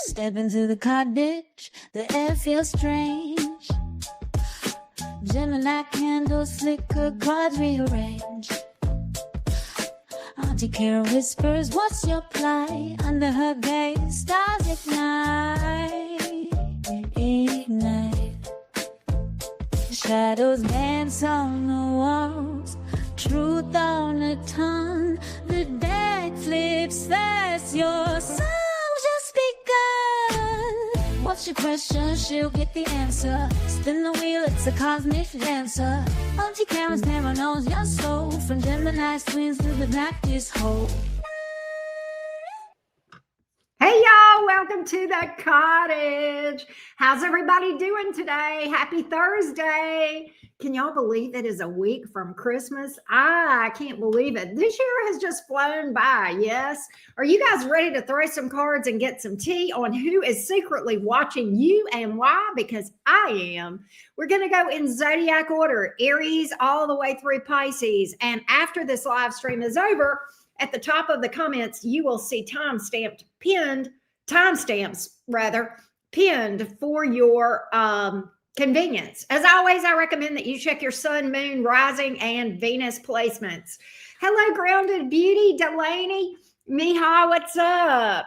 Step into the cottage, the air feels strange. Gemini candles flicker, cards rearrange. Auntie Kara whispers, what's your plight? Under her gaze, stars ignite. Shadows dance on the walls, truth on the tongue. The deck flips fast, your song just begun. What's your question? She'll get the answer. Spin the wheel, it's a cosmic dancer. Auntie Kara's camera knows your soul. From Gemini's twins to the practice hole. Hey y'all, welcome to the cottage. How's everybody doing today? Happy Thursday. Can y'all believe it is a week from Christmas? I can't believe it. This year has just flown by, yes? Are you guys ready to throw some cards and get some tea on who is secretly watching you and why? Because I am. We're going to go in zodiac order, Aries all the way through Pisces. And after this live stream is over, at the top of the comments, you will see timestamps pinned for your convenience. As always, I recommend that you check your sun, moon, rising, and Venus placements. Hello, Grounded Beauty, Delaney, Miha, what's up?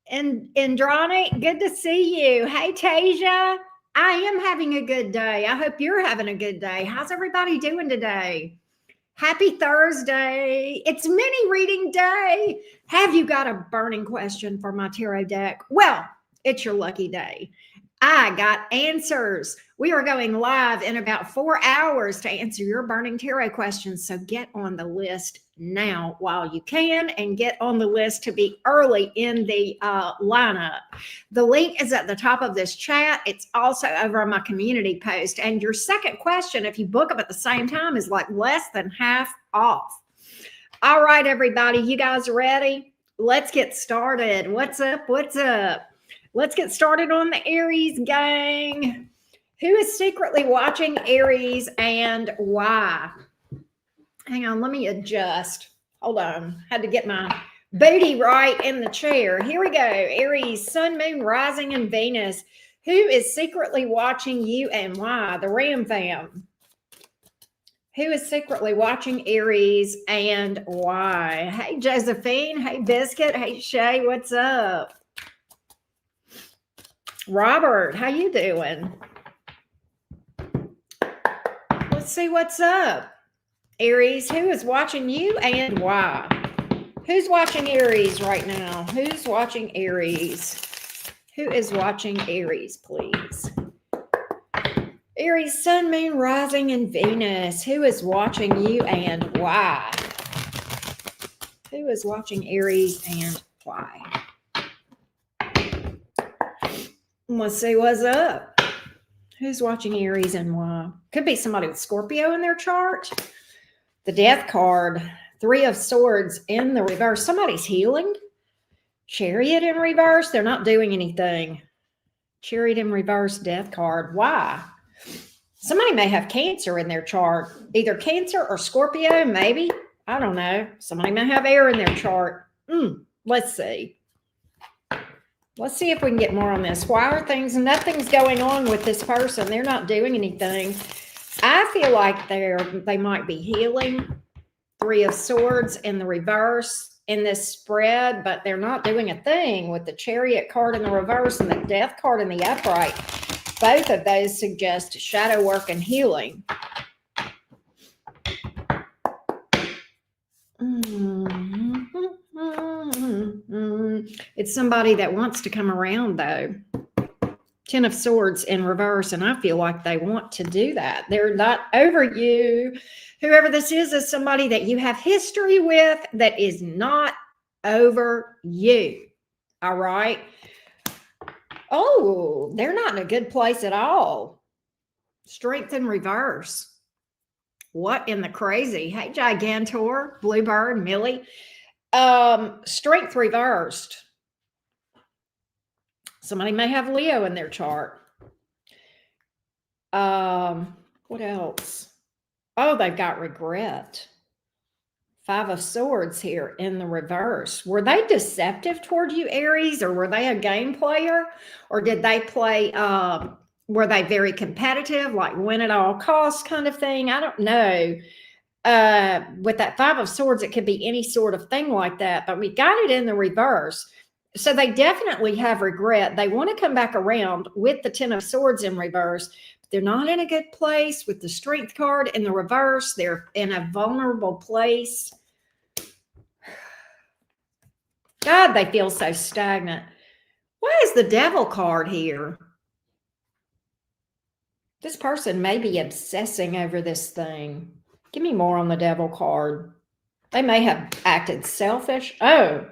And Andranik, good to see you. Hey, Tasia, I am having a good day. I hope you're having a good day. How's everybody doing today? Happy Thursday. It's mini reading day. Have you got a burning question for my tarot deck? Well, it's your lucky day. I got answers. We are going live in about 4 hours to answer your burning tarot questions. So get on the list now while you can and get on the list to be early in the lineup. The link is at the top of this chat. It's also over on my community post. And your second question, if you book them at the same time, is like less than half off. All right, everybody, you guys ready? Let's get started. What's up? What's up? Let's get started on the Aries gang. Who is secretly watching Aries and why? Hang on, let me adjust. Hold on. Had to get my booty right in the chair. Here we go. Aries, sun, moon, rising, and Venus. Who is secretly watching you and why? The Ram fam. Who is secretly watching Aries and why? Hey, Josephine. Hey, Biscuit. Hey, Shay. What's up? Robert, how you doing? Let's see what's up. Aries, who is watching you and why? Who's watching Aries right now? Who's watching Aries? Who is watching Aries, please? Aries, sun, moon, rising, and Venus. Who is watching you and why? Who is watching Aries and why? Let's see what's up. Who's watching Aries and why? Could be somebody with Scorpio in their chart. The Death card, 3 of Swords in the reverse. Somebody's healing. Chariot in reverse. They're not doing anything. Chariot in reverse, Death card. Why? Somebody may have Cancer in their chart. Either Cancer or Scorpio, maybe. I don't know. Somebody may have air in their chart. Let's see. Let's see if we can get more on this. Why are nothing's going on with this person? They're not doing anything. I feel like they might be healing. 3 of Swords in the reverse in this spread, but they're not doing a thing with the Chariot card in the reverse and the Death card in the upright. Both of those suggest shadow work and healing. It's somebody that wants to come around, though. 10 of Swords in reverse, and I feel like they want to do that. They're not over you. Whoever this is somebody that you have history with that is not over you. All right? Oh, they're not in a good place at all. Strength in reverse. What in the crazy? Hey, Gigantor, Bluebird, Millie. Strength reversed. Somebody may have Leo in their chart. What else? Oh, they've got regret. Five of Swords here in the reverse. Were they deceptive toward you, Aries, or were they a game player? Or did they play, were they very competitive, like win at all costs kind of thing? I don't know. With that Five of Swords, it could be any sort of thing like that, but we got it in the reverse. So they definitely have regret. They want to come back around with the Ten of Swords in reverse. But they're not in a good place with the Strength card in the reverse. They're in a vulnerable place. God, they feel so stagnant. Why is the Devil card here? This person may be obsessing over this thing. Give me more on the Devil card. They may have acted selfish. Oh.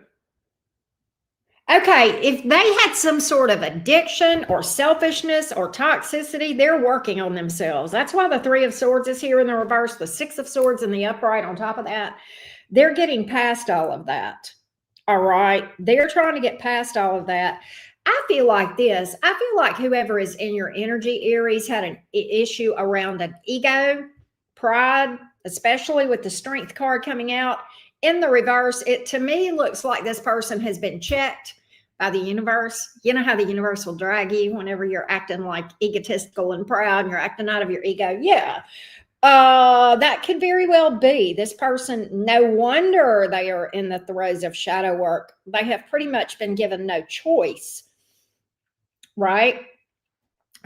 Okay, if they had some sort of addiction or selfishness or toxicity, they're working on themselves. That's why the Three of Swords is here in the reverse, the Six of Swords in the upright on top of that. They're getting past all of that. All right. They're trying to get past all of that. I feel like this. I feel like whoever is in your energy, Aries, had an issue around an ego, pride, especially with the Strength card coming out. In the reverse, it to me looks like this person has been checked by the universe. You know how the universe will drag you whenever you're acting like egotistical and proud and you're acting out of your ego? Yeah. That could very well be. This person, no wonder they are in the throes of shadow work. They have pretty much been given no choice, right?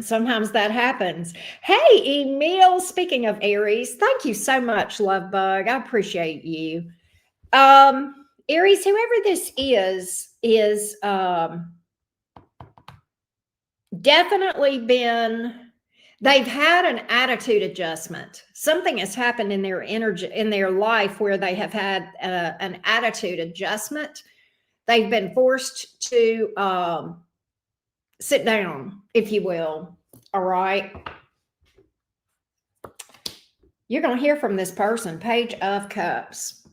Sometimes that happens. Hey, Emil, speaking of Aries, thank you so much, Love Bug. I appreciate you. Aries, whoever this is definitely been, they've had an attitude adjustment. Something has happened in their energy, in their life, where they have had an attitude adjustment. They've been forced to sit down, if you will. All right. You're going to hear from this person. Page of Cups.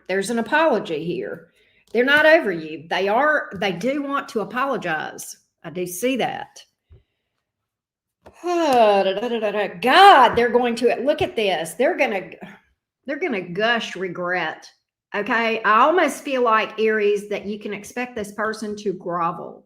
There's an apology here. They're not over you. They do want to apologize. I do see that. God, they're going to look at this. They're going to gush regret. Okay. I almost feel like, Aries, that you can expect this person to grovel.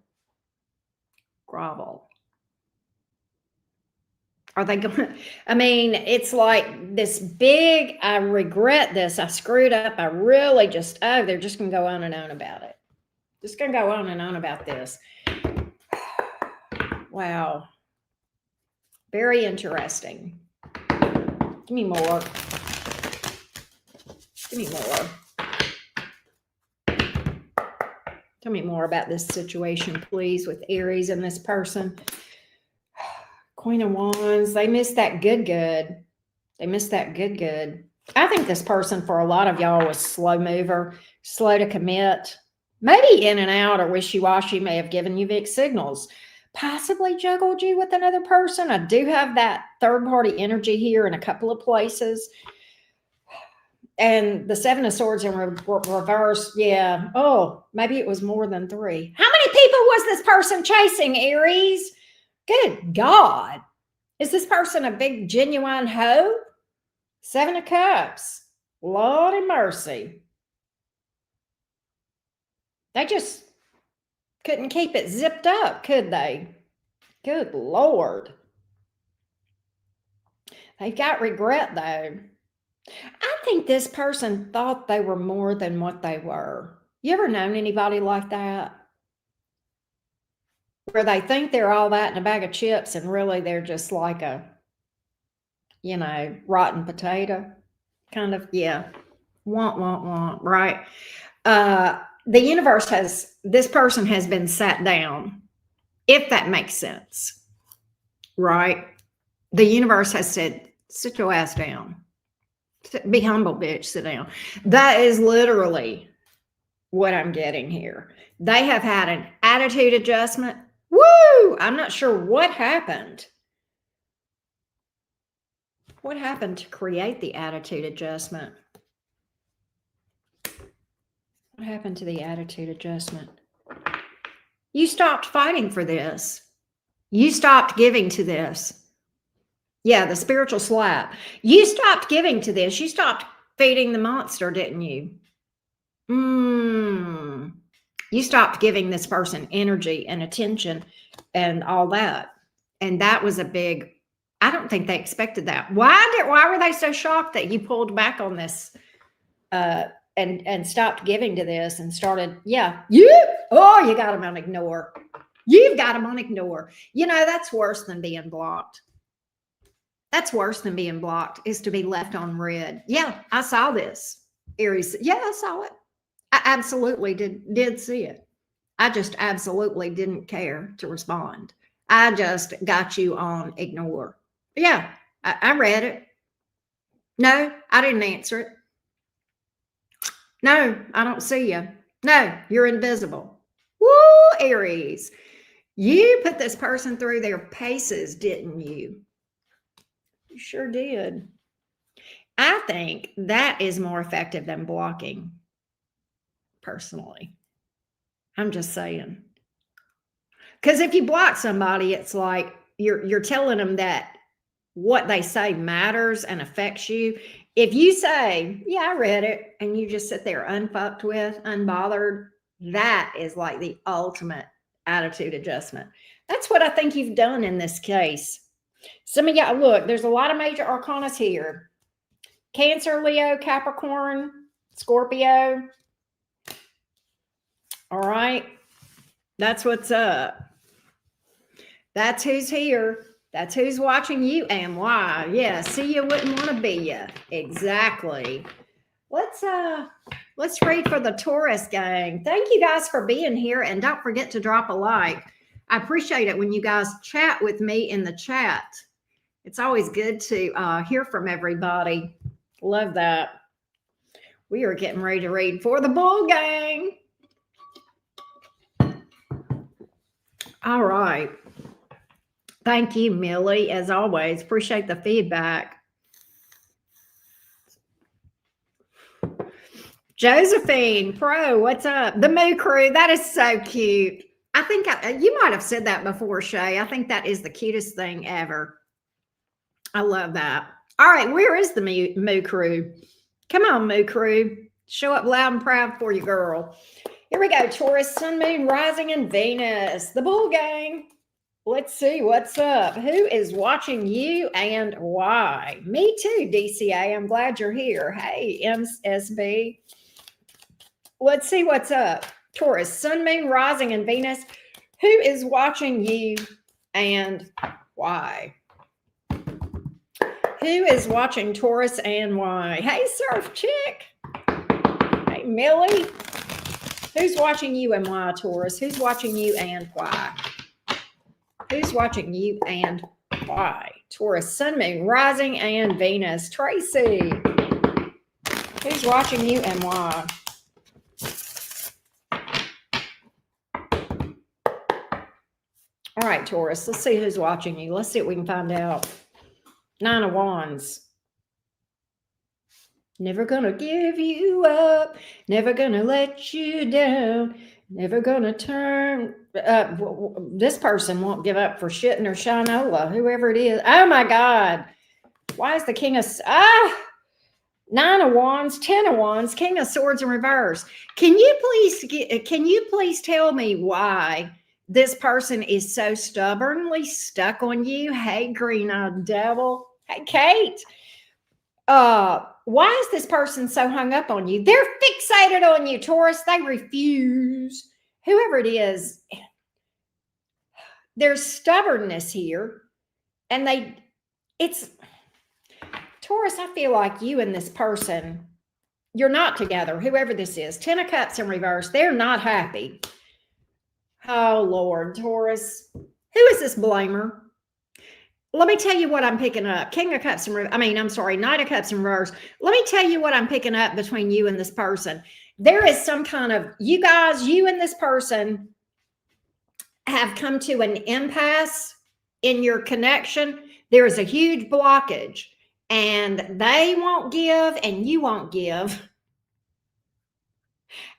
Are they going? I mean, it's like this big, I regret this. I screwed up. I really just, they're just going to go on and on about it. Just going to go on and on about this. Wow. Very interesting. Give me more. Give me more. Tell me more about this situation, please, with Aries and this person. Queen of Wands. They missed that good. They missed that good. I think this person, for a lot of y'all, was slow mover, slow to commit, maybe in and out or wishy-washy, may have given you mixed signals, possibly juggled you with another person. I do have that third-party energy here in a couple of places. And the Seven of Swords in reverse, yeah. Oh, maybe it was more than three. How many people was this person chasing, Aries? Good God. Is this person a big, genuine hoe? Seven of Cups. Lord have mercy. They just couldn't keep it zipped up, could they? Good Lord. They've got regret, though. I think this person thought they were more than what they were. You ever known anybody like that? Where they think they're all that in a bag of chips and really they're just like a, rotten potato kind of, yeah. Want, right? The universe this person has been sat down, if that makes sense, right? The universe has said, sit your ass down. Be humble, bitch, sit down. That is literally what I'm getting here. They have had an attitude adjustment. Woo! I'm not sure what happened. What happened to create the attitude adjustment? What happened to the attitude adjustment? You stopped fighting for this. You stopped giving to this. Yeah, the spiritual slap. You stopped giving to this. You stopped feeding the monster, didn't you? You stopped giving this person energy and attention and all that. And that was a big, I don't think they expected that. Why were they so shocked that you pulled back on this and stopped giving to this and started, you got them on ignore. You've got them on ignore. You know, that's worse than being blocked. That's worse than being blocked, is to be left on red. Yeah, I saw this. Aries, yeah, I saw it. I absolutely did see it. I just absolutely didn't care to respond. I just got you on ignore. Yeah, I read it. No, I didn't answer it. No, I don't see you. No, you're invisible. Woo, Aries. You put this person through their paces, didn't you? You sure did. I think that is more effective than blocking, personally. I'm just saying. Because if you block somebody, it's like you're telling them that what they say matters and affects you. If you say, yeah, I read it, and you just sit there unfucked with, unbothered, that is like the ultimate attitude adjustment. That's what I think you've done in this case. Some of y'all, look, there's a lot of major arcanas here. Cancer, Leo, Capricorn, Scorpio. All right. That's what's up. That's who's here. That's who's watching you and why. Yeah, see, you wouldn't want to be you. Exactly. Let's read for the Taurus gang. Thank you guys for being here, and don't forget to drop a like. I appreciate it when you guys chat with me in the chat. It's always good to hear from everybody. Love that. We are getting ready to read for the Bull gang. All right. Thank you, Millie, as always. Appreciate the feedback. Josephine, Pro, what's up? The Moo Crew, that is so cute. I think you might have said that before, Shay. I think that is the cutest thing ever. I love that. All right, where is the Moo Crew? Come on, Moo Crew. Show up loud and proud for you, girl. Here we go. Taurus, Sun, Moon, Rising, and Venus. The Bull gang. Let's see what's up. Who is watching you and why? Me too, DCA. I'm glad you're here. Hey, MSB. Let's see what's up. Taurus, Sun, Moon, Rising, and Venus. Who is watching you and why? Who is watching Taurus and why? Hey, Surf Chick. Hey, Millie. Who's watching you and why, Taurus? Who's watching you and why? Who's watching you and why? Taurus, Sun, Moon, Rising, and Venus. Tracy. Who's watching you and why? All right, Taurus. Let's see who's watching you. Let's see what we can find out. 9 of Wands. Never gonna give you up. Never gonna let you down. Never gonna turn. This person won't give up for shitting or shinola, whoever it is. Oh my God. Why is the King of 9 of Wands, 10 of Wands, King of Swords in reverse? Can you please tell me why this person is so stubbornly stuck on you? Hey, green-eyed devil. Hey, Kate. Why is this person so hung up on you? They're fixated on you, Taurus. They refuse. Whoever it is, there's stubbornness here. And Taurus, I feel like you and this person, you're not together, whoever this is. 10 of Cups in reverse. They're not happy. Oh, Lord, Taurus. Who is this blamer? Let me tell you what I'm picking up. King of Cups in reverse. Knight of Cups in reverse. Let me tell you what I'm picking up between you and this person. There is some kind of, you and this person have come to an impasse in your connection. There is a huge blockage, and they won't give and you won't give.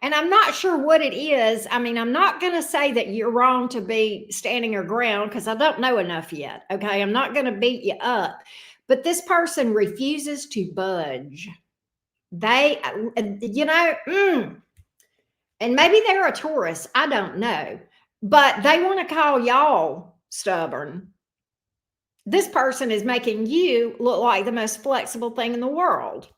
And I'm not sure what it is. I mean, I'm not going to say that you're wrong to be standing your ground because I don't know enough yet. Okay. I'm not going to beat you up, but this person refuses to budge. They, and maybe they're a Taurus. I don't know. But they want to call y'all stubborn. This person is making you look like the most flexible thing in the world.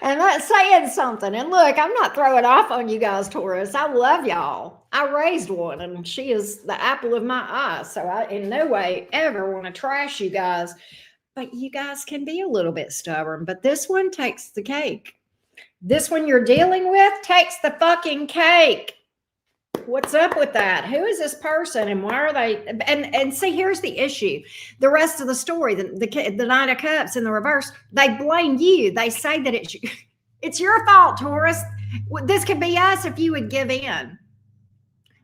And that's saying something. And look, I'm not throwing off on you guys, Taurus. I love y'all. I raised one, and she is the apple of my eye. So I, in no way, ever want to trash you guys. But you guys can be a little bit stubborn. But this one takes the cake. This one you're dealing with takes the fucking cake. What's up with that? Who is this person, and why are they? And see, here's the issue. The rest of the story, the Knight of Cups in the reverse, they blame you. They say that it's your fault, Taurus. This could be us if you would give in.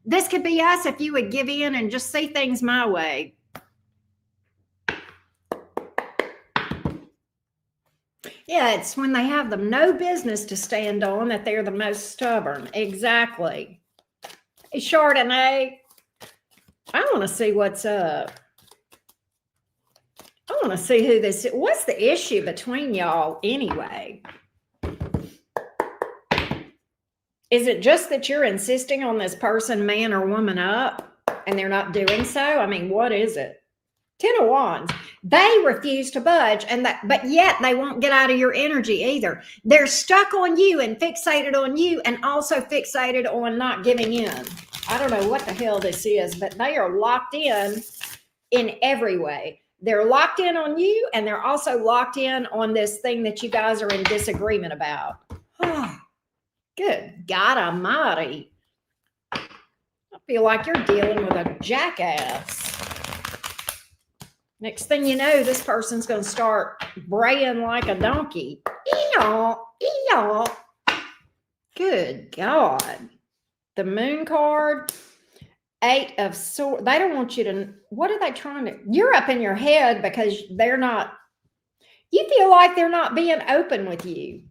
This could be us if you would give in and just see things my way. Yeah, it's when they have them no business to stand on that they're the most stubborn. Exactly. Hey, Chardonnay, I want to see what's up. I want to see who this is. What's the issue between y'all anyway? Is it just that you're insisting on this person, man or woman, up, and they're not doing so? I mean, what is it? 10 of Wands. They refuse to budge, but yet they won't get out of your energy either. They're stuck on you and fixated on you, and also fixated on not giving in. I don't know what the hell this is, but they are locked in every way. They're locked in on you, and they're also locked in on this thing that you guys are in disagreement about. Oh, good God Almighty. I feel like you're dealing with a jackass. Next thing you know, this person's going to start braying like a donkey. Eeyah, eeyah. Good God. The Moon card, 8 of Swords. They don't want you to, what are they trying to, you're up in your head because they're not, you feel like they're not being open with you,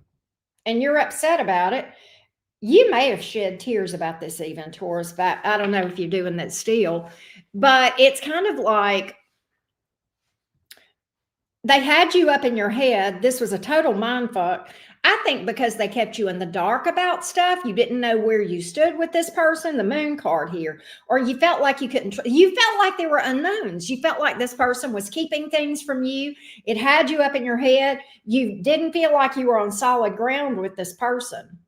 and you're upset about it. You may have shed tears about this even, Taurus, but I don't know if you're doing that still, but it's kind of like, they had you up in your head. This was a total mindfuck. I think because they kept you in the dark about stuff, you didn't know where you stood with this person, the Moon card here, or you felt like you couldn't, you felt like there were unknowns. You felt like this person was keeping things from you. It had you up in your head. You didn't feel like you were on solid ground with this person.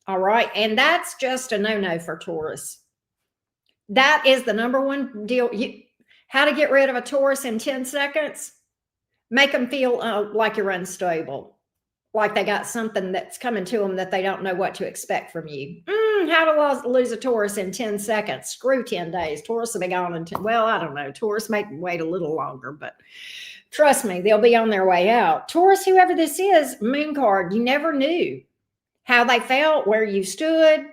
All right. And that's just a no-no for Taurus. That is the number one deal. How to get rid of a Taurus in 10 seconds? Make them feel like you're unstable, like they got something that's coming to them that they don't know what to expect from you. How to lose a Taurus in 10 seconds. Screw 10 days. Taurus will be gone in 10. Well, I don't know. Taurus may wait a little longer, but trust me, they'll be on their way out. Taurus, whoever this is, Moon card, you never knew how they felt, where you stood,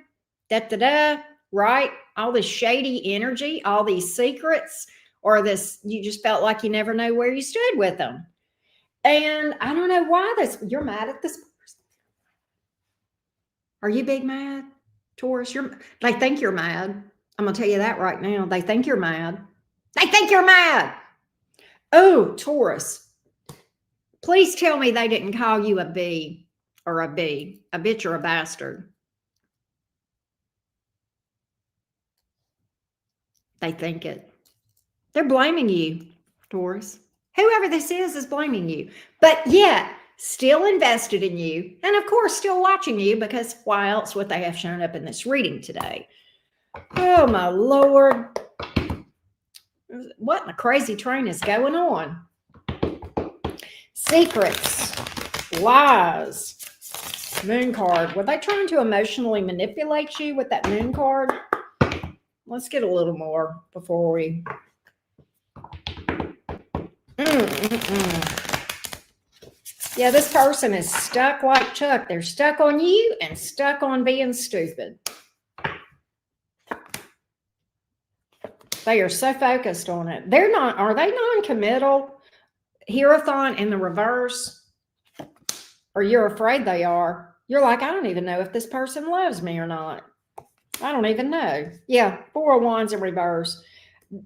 right? All this shady energy, all these secrets, or this, you just felt like you never know where you stood with them. And I don't know why you're mad at this person. Are you big mad, Taurus? They think you're mad. I'm going to tell you that right now. They think you're mad. They think you're mad. Oh, Taurus, please tell me they didn't call you a B or a bitch or a bastard. They think it. They're blaming you, Taurus. Whoever this is blaming you, but yet still invested in you. And of course, still watching you, because why else would they have shown up in this reading today? Oh, my Lord. What in a crazy train is going on? Secrets, lies, Moon card. Were they trying to emotionally manipulate you with that Moon card? Let's get a little more before we... Yeah, this person is stuck like Chuck. They're stuck on you and stuck on being stupid. They are so focused on it. They're not, are they non-committal? Hierophant in the reverse? Or you're afraid they are. You're like, I don't even know if this person loves me or not. I don't even know. Yeah, 4 of Wands in reverse.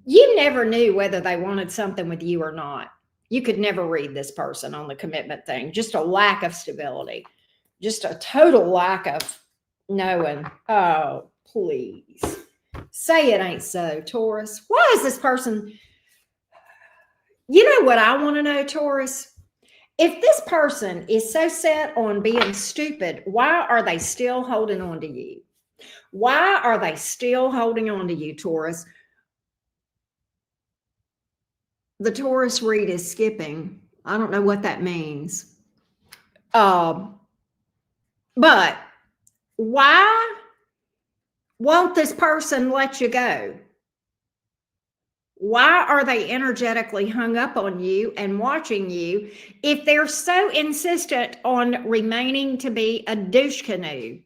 You never knew whether they wanted something with you or not. You could never read this person on the commitment thing. Just a lack of stability. Just a total lack of knowing. Oh, please. Say it ain't so, Taurus. Why is this person? You know what I want to know, Taurus? If this person is so set on being stupid, why are they still holding on to you? Why are they still holding on to you, Taurus? The Taurus read is skipping. I don't know what that means. But why won't this person let you go? Why are they energetically hung up on you and watching you if they're so insistent on remaining to be a douche canoe?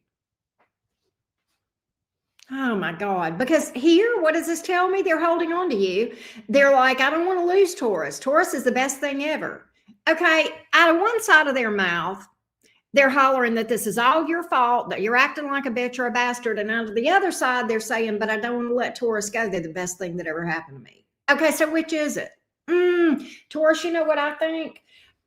Oh my God. Because here, what does this tell me? They're holding on to you. They're like, I don't want to lose Taurus. Taurus is the best thing ever. Okay. Out of one side of their mouth, they're hollering that this is all your fault, that you're acting like a bitch or a bastard. And out of the other side, they're saying, but I don't want to let Taurus go. They're the best thing that ever happened to me. Okay. So which is it? Taurus, you know what I think?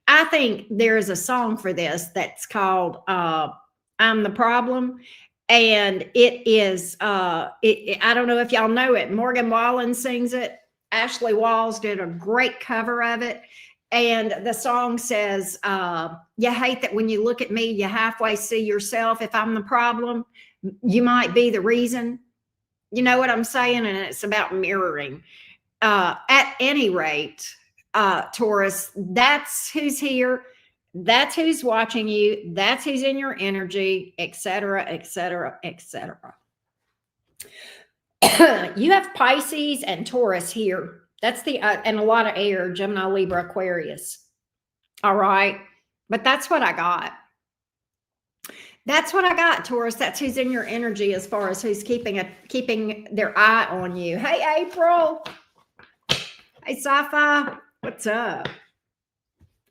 I think there is a song for this that's called I'm the Problem. And it is, I don't know if y'all know it. Morgan Wallen sings it. Ashley Walls did a great cover of it. And the song says, you hate that when you look at me, you halfway see yourself. If I'm the problem, you might be the reason. You know what I'm saying? And it's about mirroring. At any rate, Taurus, that's who's here. That's who's watching you. That's who's in your energy, etc., etc., etc. You have Pisces and Taurus here. That's the, and a lot of air, Gemini, Libra, Aquarius. All right. But that's what I got. That's what I got, Taurus. That's who's in your energy as far as who's keeping their eye on you. Hey, April. Hey, Sci-Fi. What's up?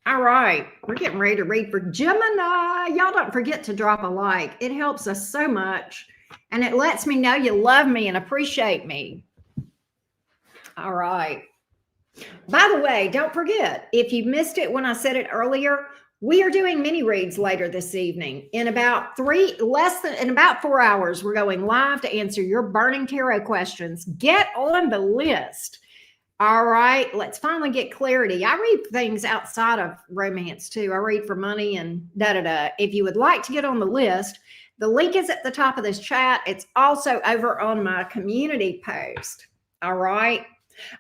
All right. We're getting ready to read for Gemini. Y'all don't forget to drop a like. It helps us so much. And it lets me know you love me and appreciate me. All right. By the way, don't forget, if you missed it when I said it earlier, we are doing mini reads later this evening. In about 4 hours, we're going live to answer your burning tarot questions. Get on the list. All right, let's finally get clarity. I read things outside of romance too. I read for money and da-da-da. If you would like to get on the list, the link is at the top of this chat. It's also over on my community post. All right.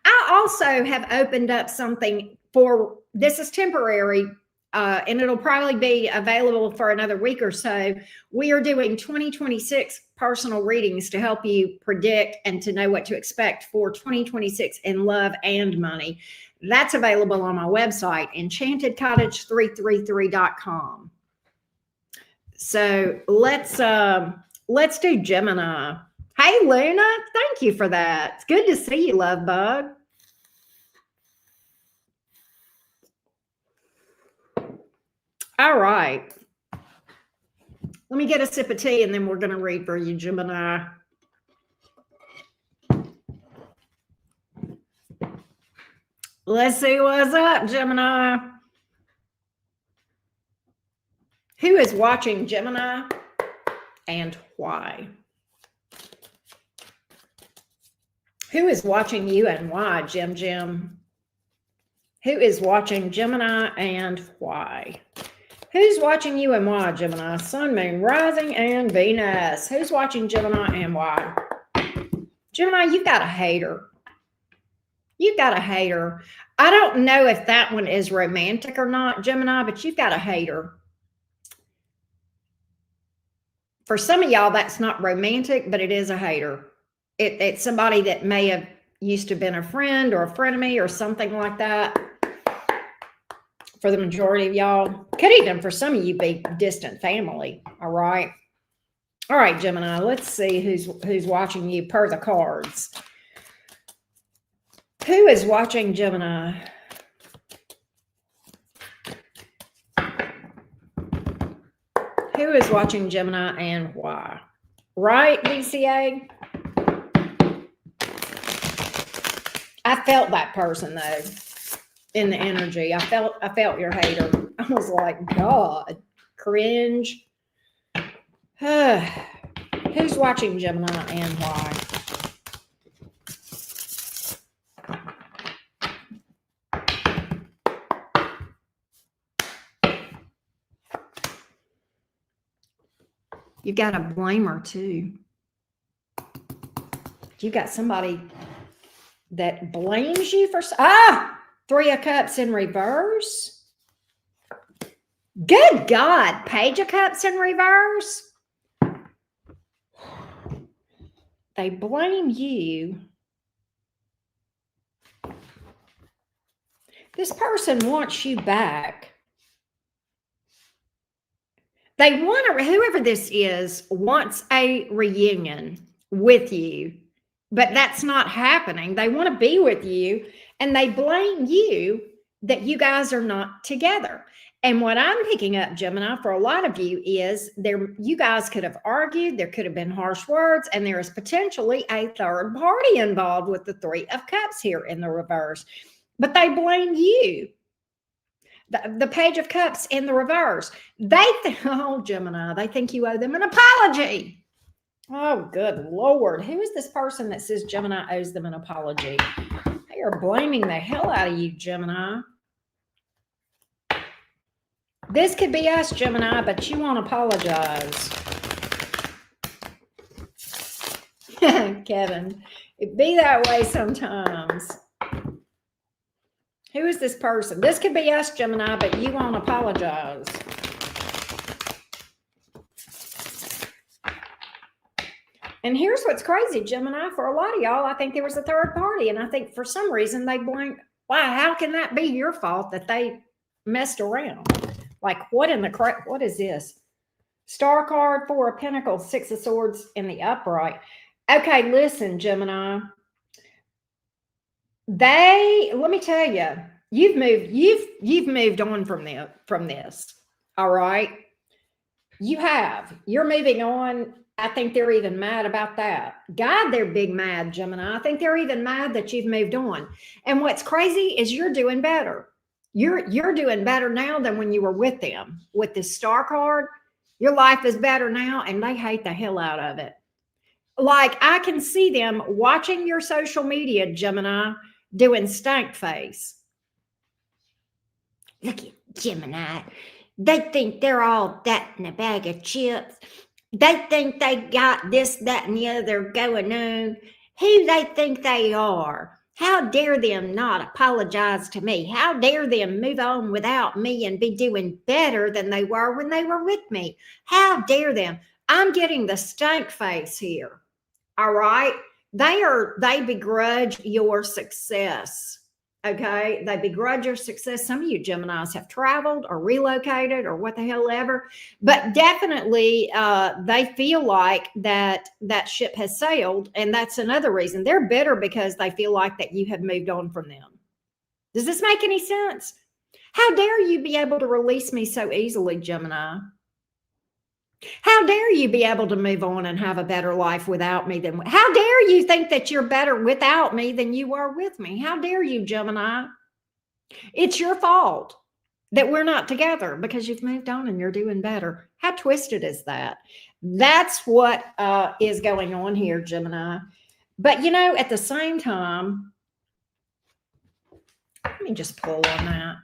I also have opened up something for, this is temporary, and it'll probably be available for another week or so. We are doing 2026 personal readings to help you predict and to know what to expect for 2026 in love and money. That's available on my website, enchantedcottage333.com. So let's do Gemini. Hey, Luna, thank you for that. It's good to see you, love bug. All right. Let me get a sip of tea and then we're going to read for you, Gemini. Let's see what's up, Gemini. Who is watching Gemini and why? Who is watching you and why, Jim? Who is watching Gemini and why? Who's watching you and why, Gemini? Sun, Moon, Rising, and Venus. Who's watching Gemini and why? Gemini, you've got a hater. You've got a hater. I don't know if that one is romantic or not, Gemini, but you've got a hater. For some of y'all, that's not romantic, but it is a hater. It's somebody that may have used to have been a friend or a frenemy or something like that. For the majority of y'all, could even for some of you be distant family. All right. All right, Gemini, let's see who's watching you per the cards. Who is watching Gemini? Who is watching Gemini and why? Right, DCA? I felt that person though. in the energy. I felt your hater. I was like, God, cringe. Who's watching Gemini and why? You got a blamer too. You got somebody that blames you for Three of Cups in reverse. Good God, Page of Cups in reverse. They blame you. This person wants you back. They want whoever this is wants a reunion with you, but that's not happening. They want to be with you, and they blame you that you guys are not together. And what I'm picking up, Gemini, for a lot of you is you guys could have argued, there could have been harsh words, and there is potentially a third party involved with the Three of Cups here in the reverse. But they blame you. The Page of Cups in the reverse. Gemini, they think you owe them an apology. Oh, good Lord. Who is this person that says Gemini owes them an apology? They are blaming the hell out of you, Gemini. This could be us, Gemini, but you won't apologize. Kevin, it be that way sometimes. Who is this person? This could be us, Gemini, but you won't apologize. And here's what's crazy, Gemini. For a lot of y'all, I think there was a third party. And I think for some reason they blame, wow, how can that be your fault that they messed around? Like, what in the crap? What is this? Star card, Four of Pentacles, Six of Swords in the upright. Okay, listen, Gemini. Let me tell you, you've moved on from this. All right. You're moving on. I think they're even mad about that. God, they're big mad, Gemini. I think they're even mad that you've moved on. And what's crazy is you're doing better. You're doing better now than when you were with them. With this star card, your life is better now, and they hate the hell out of it. Like, I can see them watching your social media, Gemini, doing stank face. Look at Gemini. They think they're all that in a bag of chips. They think they got this, that, and the other going on. Who they think they are? How dare them not apologize to me? How dare them move on without me and be doing better than they were when they were with me? How dare them? I'm getting the stank face here. All right. They begrudge your success. Okay. They begrudge your success. Some of you Geminis have traveled or relocated or what the hell ever, but definitely they feel like that ship has sailed. And that's another reason they're bitter, because they feel like that you have moved on from them. Does this make any sense? How dare you be able to release me so easily, Gemini? How dare you be able to move on and have a better life without me how dare you think that you're better without me than you are with me? How dare you, Gemini? It's your fault that we're not together because you've moved on and you're doing better. How twisted is that? That's what is going on here, Gemini. But, at the same time, let me just pull on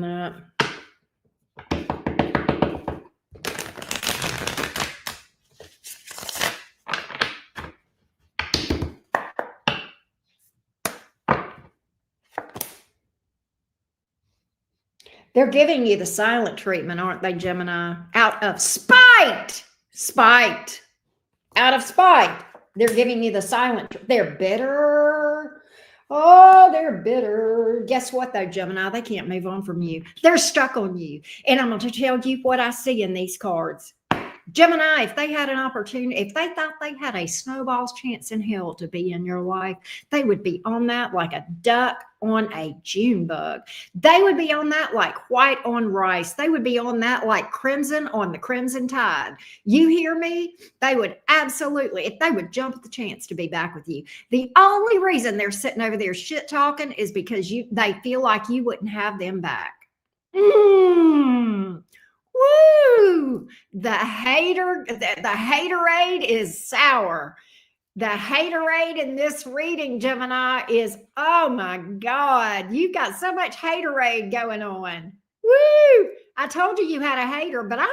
that. They're giving you the silent treatment, aren't they, Gemini? Out of spite. Out of spite. They're giving you the silent. They're bitter. Oh, they're bitter. Guess what, though, Gemini? They can't move on from you. They're stuck on you. And I'm going to tell you what I see in these cards. Gemini, if they had an opportunity, if they thought they had a snowball's chance in hell to be in your life, they would be on that like a duck on a June bug. They would be on that like white on rice. They would be on that like crimson on the crimson tide. You hear me? They would absolutely, if they would jump at the chance to be back with you. The only reason they're sitting over there shit talking is because they feel like you wouldn't have them back. Woo! The haterade is sour. The haterade in this reading, Gemini, is, oh my God, you got so much haterade going on. Woo! I told you had a hater, but I'm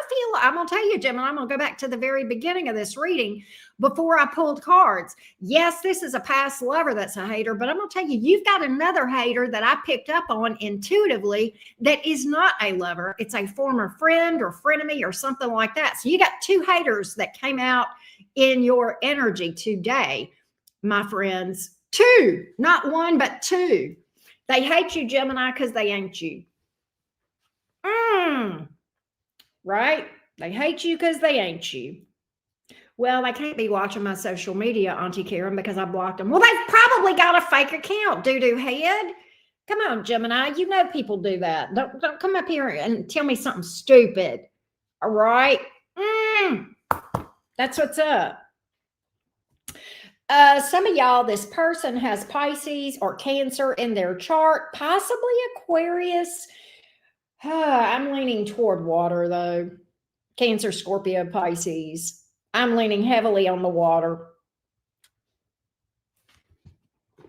going to tell you, Gemini, I'm going to go back to the very beginning of this reading before I pulled cards. Yes, this is a past lover that's a hater, but I'm going to tell you, you've got another hater that I picked up on intuitively that is not a lover. It's a former friend or frenemy or something like that. So you got two haters that came out in your energy today, my friends. Two, not one, but two. They hate you, Gemini, because they ain't you. Right? They hate you because they ain't you. Well, they can't be watching my social media, Auntie Karen, because I blocked them. Well, they've probably got a fake account, doo-doo head. Come on, Gemini. You know people do that. Don't come up here and tell me something stupid. All right? That's what's up. Some of y'all, this person has Pisces or Cancer in their chart, possibly Aquarius. I'm leaning toward water, though. Cancer, Scorpio, Pisces. I'm leaning heavily on the water.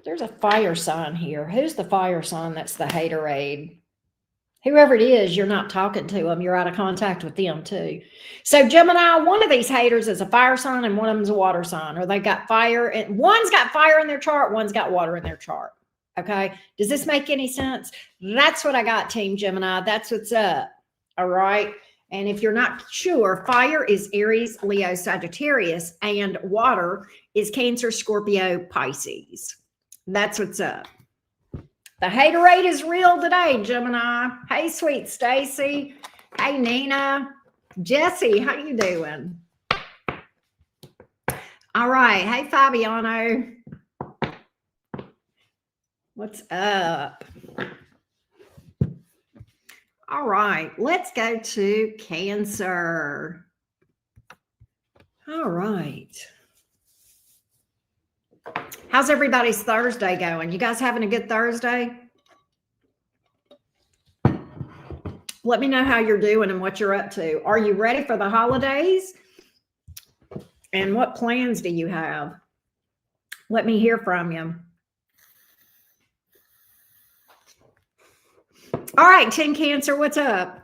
There's a fire sign here. Who's the fire sign that's the haterade? Whoever it is, you're not talking to them. You're out of contact with them, too. So, Gemini, one of these haters is a fire sign and one of them's a water sign. Or they got fire, and one's got fire in their chart, one's got water in their chart. Okay? Does this make any sense? That's what I got, Team Gemini. That's what's up. All right? And if you're not sure, fire is Aries, Leo, Sagittarius, and water is Cancer, Scorpio, Pisces. That's what's up. The haterade is real today, Gemini. Hey, sweet Stacy. Hey, Nina. Jesse, how you doing? All right. Hey, Fabiano. What's up? All right. Let's go to Cancer. All right. How's everybody's Thursday going? You guys having a good Thursday? Let me know how you're doing and what you're up to. Are you ready for the holidays? And what plans do you have? Let me hear from you. All right, Team Cancer, what's up?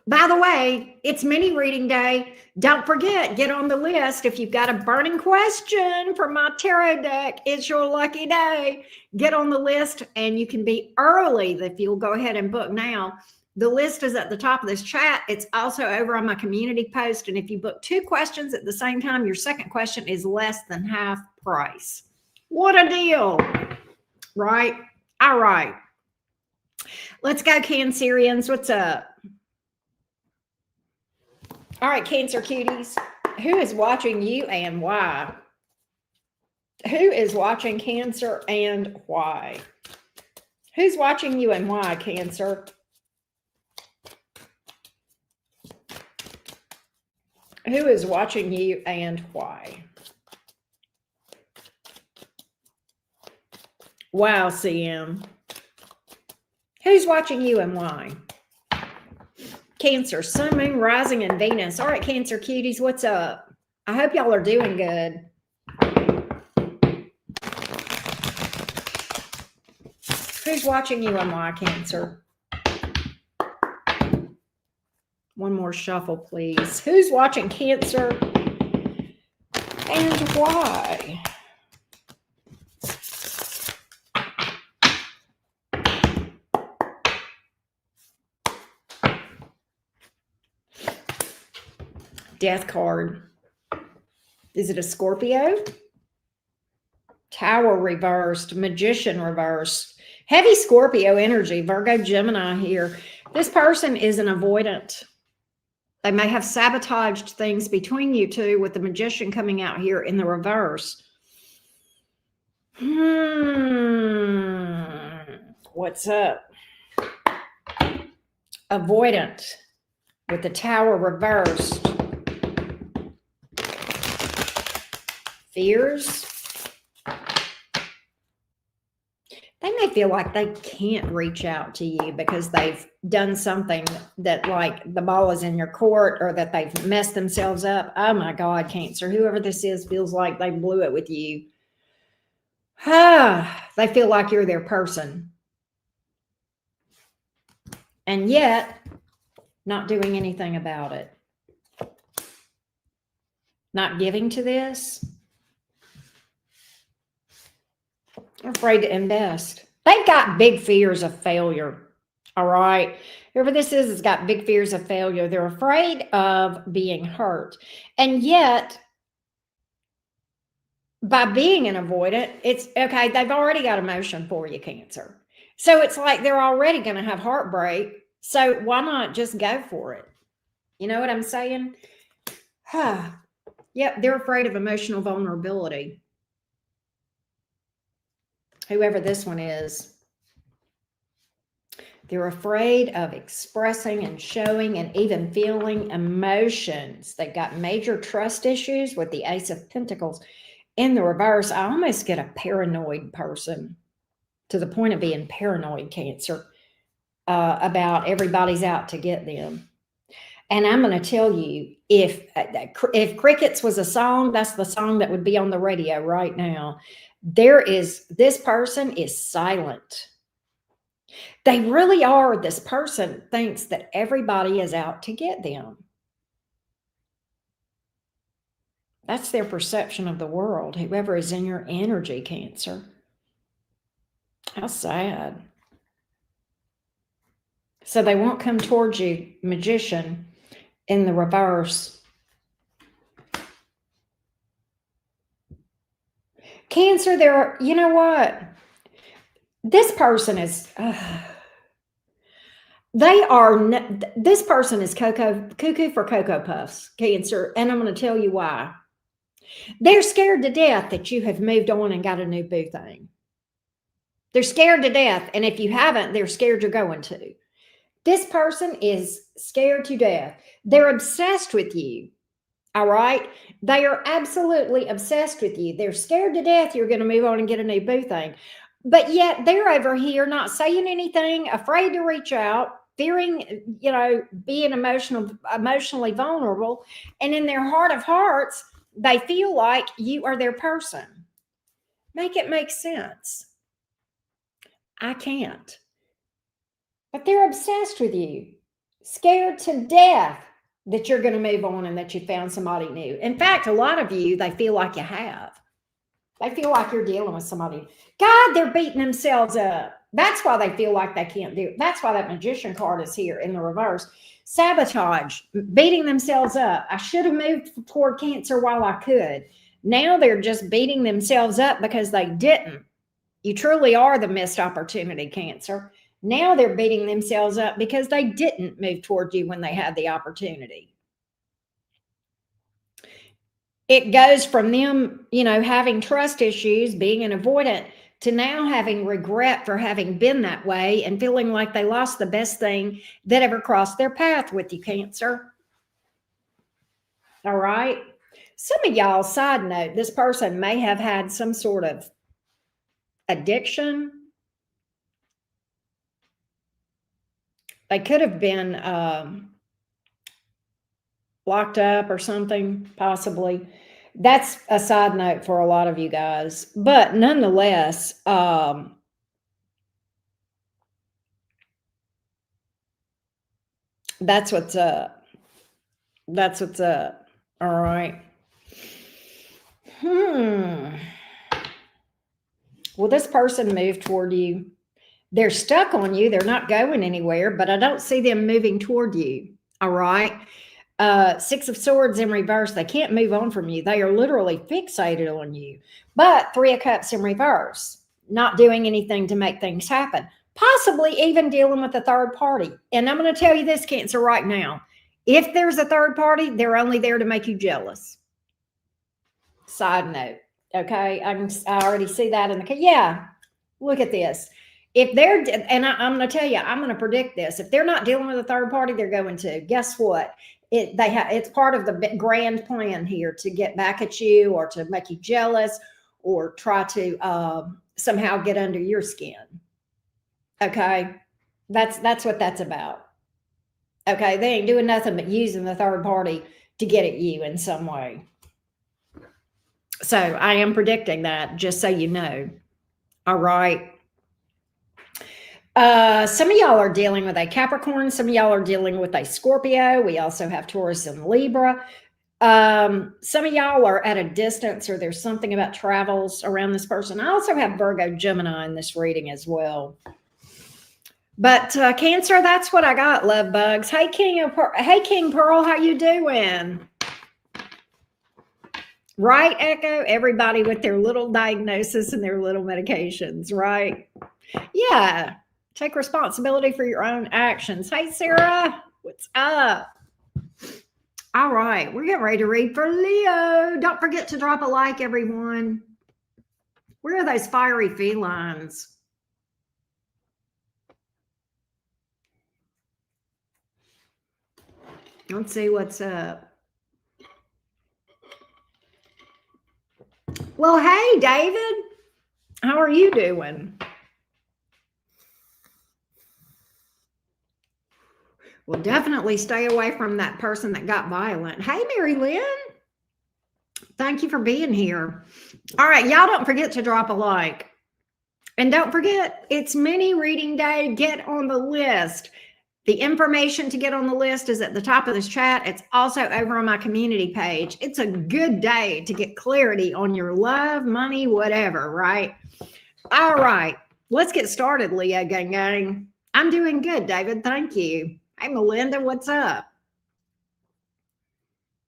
By the way, it's mini reading day. Don't forget, get on the list. If you've got a burning question for my tarot deck, it's your lucky day. Get on the list and you can be early if you'll go ahead and book now. The list is at the top of this chat. It's also over on my community post. And if you book 2 questions at the same time, your second question is less than half price. What a deal, right? All right. Let's go, Cancerians. What's up? All right, Cancer cuties. Who is watching you and why? Who is watching Cancer and why? Who's watching you and why, Cancer? Who is watching you and why? Wow, CM. Who's watching you and why? Cancer, Sun, Moon, Rising, and Venus. All right, Cancer cuties, what's up? I hope y'all are doing good. Who's watching you and why, Cancer? One more shuffle, please. Who's watching Cancer and why? Death card. Is it a Scorpio? Tower reversed. Magician reversed. Heavy Scorpio energy. Virgo, Gemini here. This person is an avoidant. They may have sabotaged things between you two with the Magician coming out here in the reverse. What's up? Avoidant with the Tower reversed. Fears. They may feel like they can't reach out to you because they've done something that, like, the ball is in your court, or that they've messed themselves up. Oh my God, Cancer, whoever this is feels like they blew it with you. They feel like you're their person. And yet, not doing anything about it. Not giving to this. They're afraid to invest. They've got big fears of failure. All right. Whoever this is has got big fears of failure. They're afraid of being hurt. And yet, by being an avoidant, it's okay. They've already got emotion for you, Cancer. So it's like they're already going to have heartbreak. So why not just go for it? You know what I'm saying? Yep, they're afraid of emotional vulnerability. Whoever this one is, they're afraid of expressing and showing and even feeling emotions. They've got major trust issues with the Ace of Pentacles in the reverse. I almost get a paranoid person, to the point of being paranoid, Cancer, about everybody's out to get them. And I'm going to tell you, if Crickets was a song, that's the song that would be on the radio right now. This person is silent. They really are. This person thinks that everybody is out to get them. That's their perception of the world. Whoever is in your energy, Cancer. How sad. So they won't come towards you, Magician, in the reverse. Cancer, you know what? This person is, this person is cuckoo for Cocoa Puffs, Cancer. And I'm going to tell you why. They're scared to death that you have moved on and got a new boo thing. They're scared to death. And if you haven't, they're scared you're going to. This person is scared to death. They're obsessed with you. All right. They are absolutely obsessed with you. They're scared to death you're going to move on and get a new boo thing. But yet they're over here not saying anything, afraid to reach out, fearing, being emotionally vulnerable. And in their heart of hearts, they feel like you are their person. Make it make sense. I can't. But they're obsessed with you, scared to death that you're going to move on and that you found somebody new. In fact, a lot of you, they feel like you have. They feel like you're dealing with somebody. God, they're beating themselves up. That's why they feel like they can't do it. That's why that Magician card is here in the reverse. Sabotage, beating themselves up. I should have moved toward Cancer while I could. Now they're just beating themselves up because they didn't. You truly are the missed opportunity, Cancer. Now they're beating themselves up because they didn't move toward you when they had the opportunity. It goes from them, having trust issues, being an avoidant, to now having regret for having been that way and feeling like they lost the best thing that ever crossed their path with you, Cancer. All right. Some of y'all, side note, this person may have had some sort of addiction. They could have been locked up or something, possibly. That's a side note for a lot of you guys. But nonetheless, that's what's up. That's what's up. All right. Well, this person moved toward you. They're stuck on you. They're not going anywhere, but I don't see them moving toward you. All right. Six of Swords in reverse. They can't move on from you. They are literally fixated on you. But Three of Cups in reverse, not doing anything to make things happen. Possibly even dealing with a third party. And I'm going to tell you this, Cancer, right now. If there's a third party, they're only there to make you jealous. Side note. Okay. I already see that in the, yeah, look at this. If they're, and I'm going to tell you, I'm going to predict this. If they're not dealing with a third party, they're going to. Guess what? It's part of the grand plan here to get back at you or to make you jealous or try to somehow get under your skin. Okay, that's what that's about. Okay, they ain't doing nothing but using the third party to get at you in some way. So I am predicting that, just so you know. All right. Some of y'all are dealing with a Capricorn. Some of y'all are dealing with a Scorpio. We also have Taurus and Libra. Some of y'all are at a distance, or there's something about travels around this person. I also have Virgo, Gemini in this reading as well. But Cancer, that's what I got, love bugs. Hey, King Pearl, how you doing? Right, Echo? Everybody with their little diagnosis and their little medications, right? Yeah. Take responsibility for your own actions. Hey, Sarah, what's up? All right, we're getting ready to read for Leo. Don't forget to drop a like, everyone. Where are those fiery felines? Let's see what's up. Well, hey, David. How are you doing? Well, definitely stay away from that person that got violent. Hey, Mary Lynn. Thank you for being here. All right, y'all don't forget to drop a like. And don't forget, it's mini reading day. Get on the list. The information to get on the list is at the top of this chat. It's also over on my community page. It's a good day to get clarity on your love, money, whatever, right? All right, let's get started, Leo gang. I'm doing good, David. Thank you. Hey, Melinda, what's up?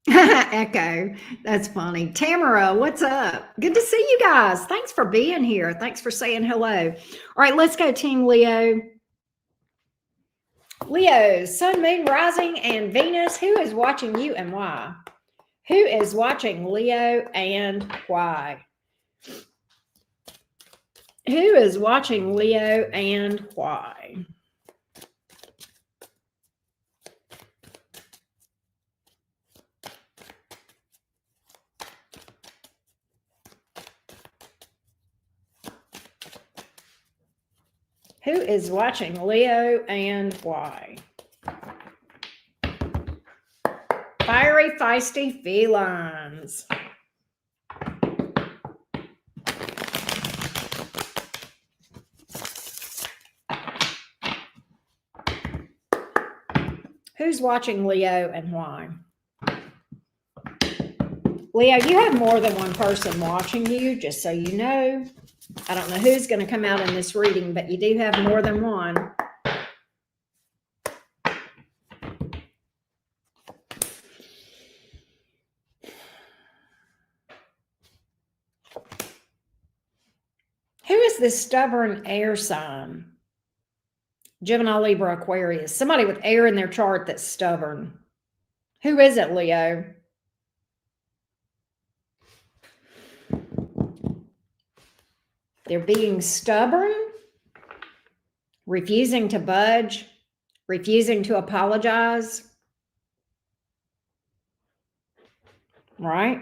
Echo, that's funny. Tamara, what's up? Good to see you guys. Thanks for being here. Thanks for saying hello. All right, let's go, Team Leo. Leo, Sun, Moon, Rising, and Venus. Who is watching you and why? Who is watching Leo and why? Who is watching Leo and why? Who is watching Leo and why? Fiery, feisty felines. Who's watching Leo and why? Leo, you have more than one person watching you, just so you know. I don't know who's going to come out in this reading, but you do have more than one. Who is this stubborn air sign? Gemini, Libra, Aquarius. Somebody with air in their chart that's stubborn. Who is it, Leo? They're being stubborn, refusing to budge, refusing to apologize. Right?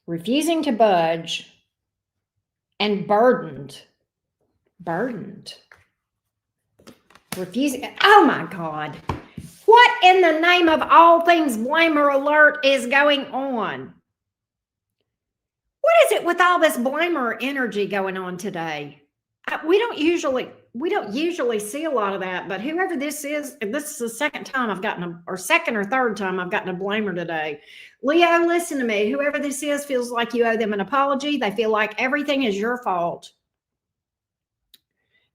Refusing to budge and burdened. Refusing. Oh my God. What in the name of all things blamer alert is going on? What is it with all this blamer energy going on today? We don't usually see a lot of that, but whoever this is, if this is the second time I've gotten or second or third time I've gotten a blamer today. Leo, listen to me. Whoever this is feels like you owe them an apology. They feel like everything is your fault.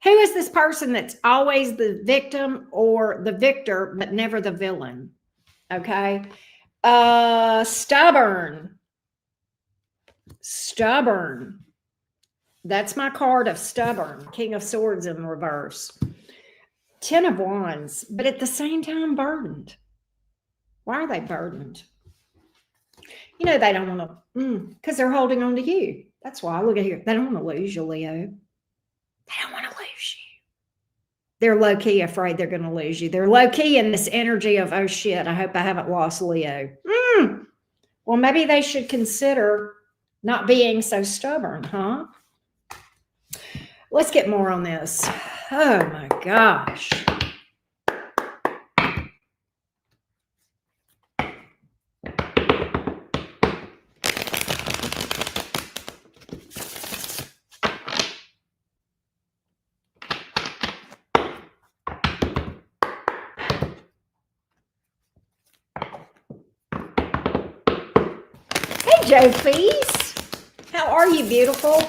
Who is this person that's always the victim or the victor, but never the villain? Okay. Stubborn. That's my card of stubborn. King of Swords in reverse. Ten of Wands, but at the same time burdened. Why are they burdened? You know, they don't want to, because they're holding on to you. That's why. Look at here. They don't want to lose you, Leo. They don't want to lose you. They're low-key afraid they're going to lose you. They're low-key in this energy of, oh, shit, I hope I haven't lost Leo. Well, maybe they should consider not being so stubborn, huh? Let's get more on this. Oh, my gosh. Joe Feast, how are you, beautiful?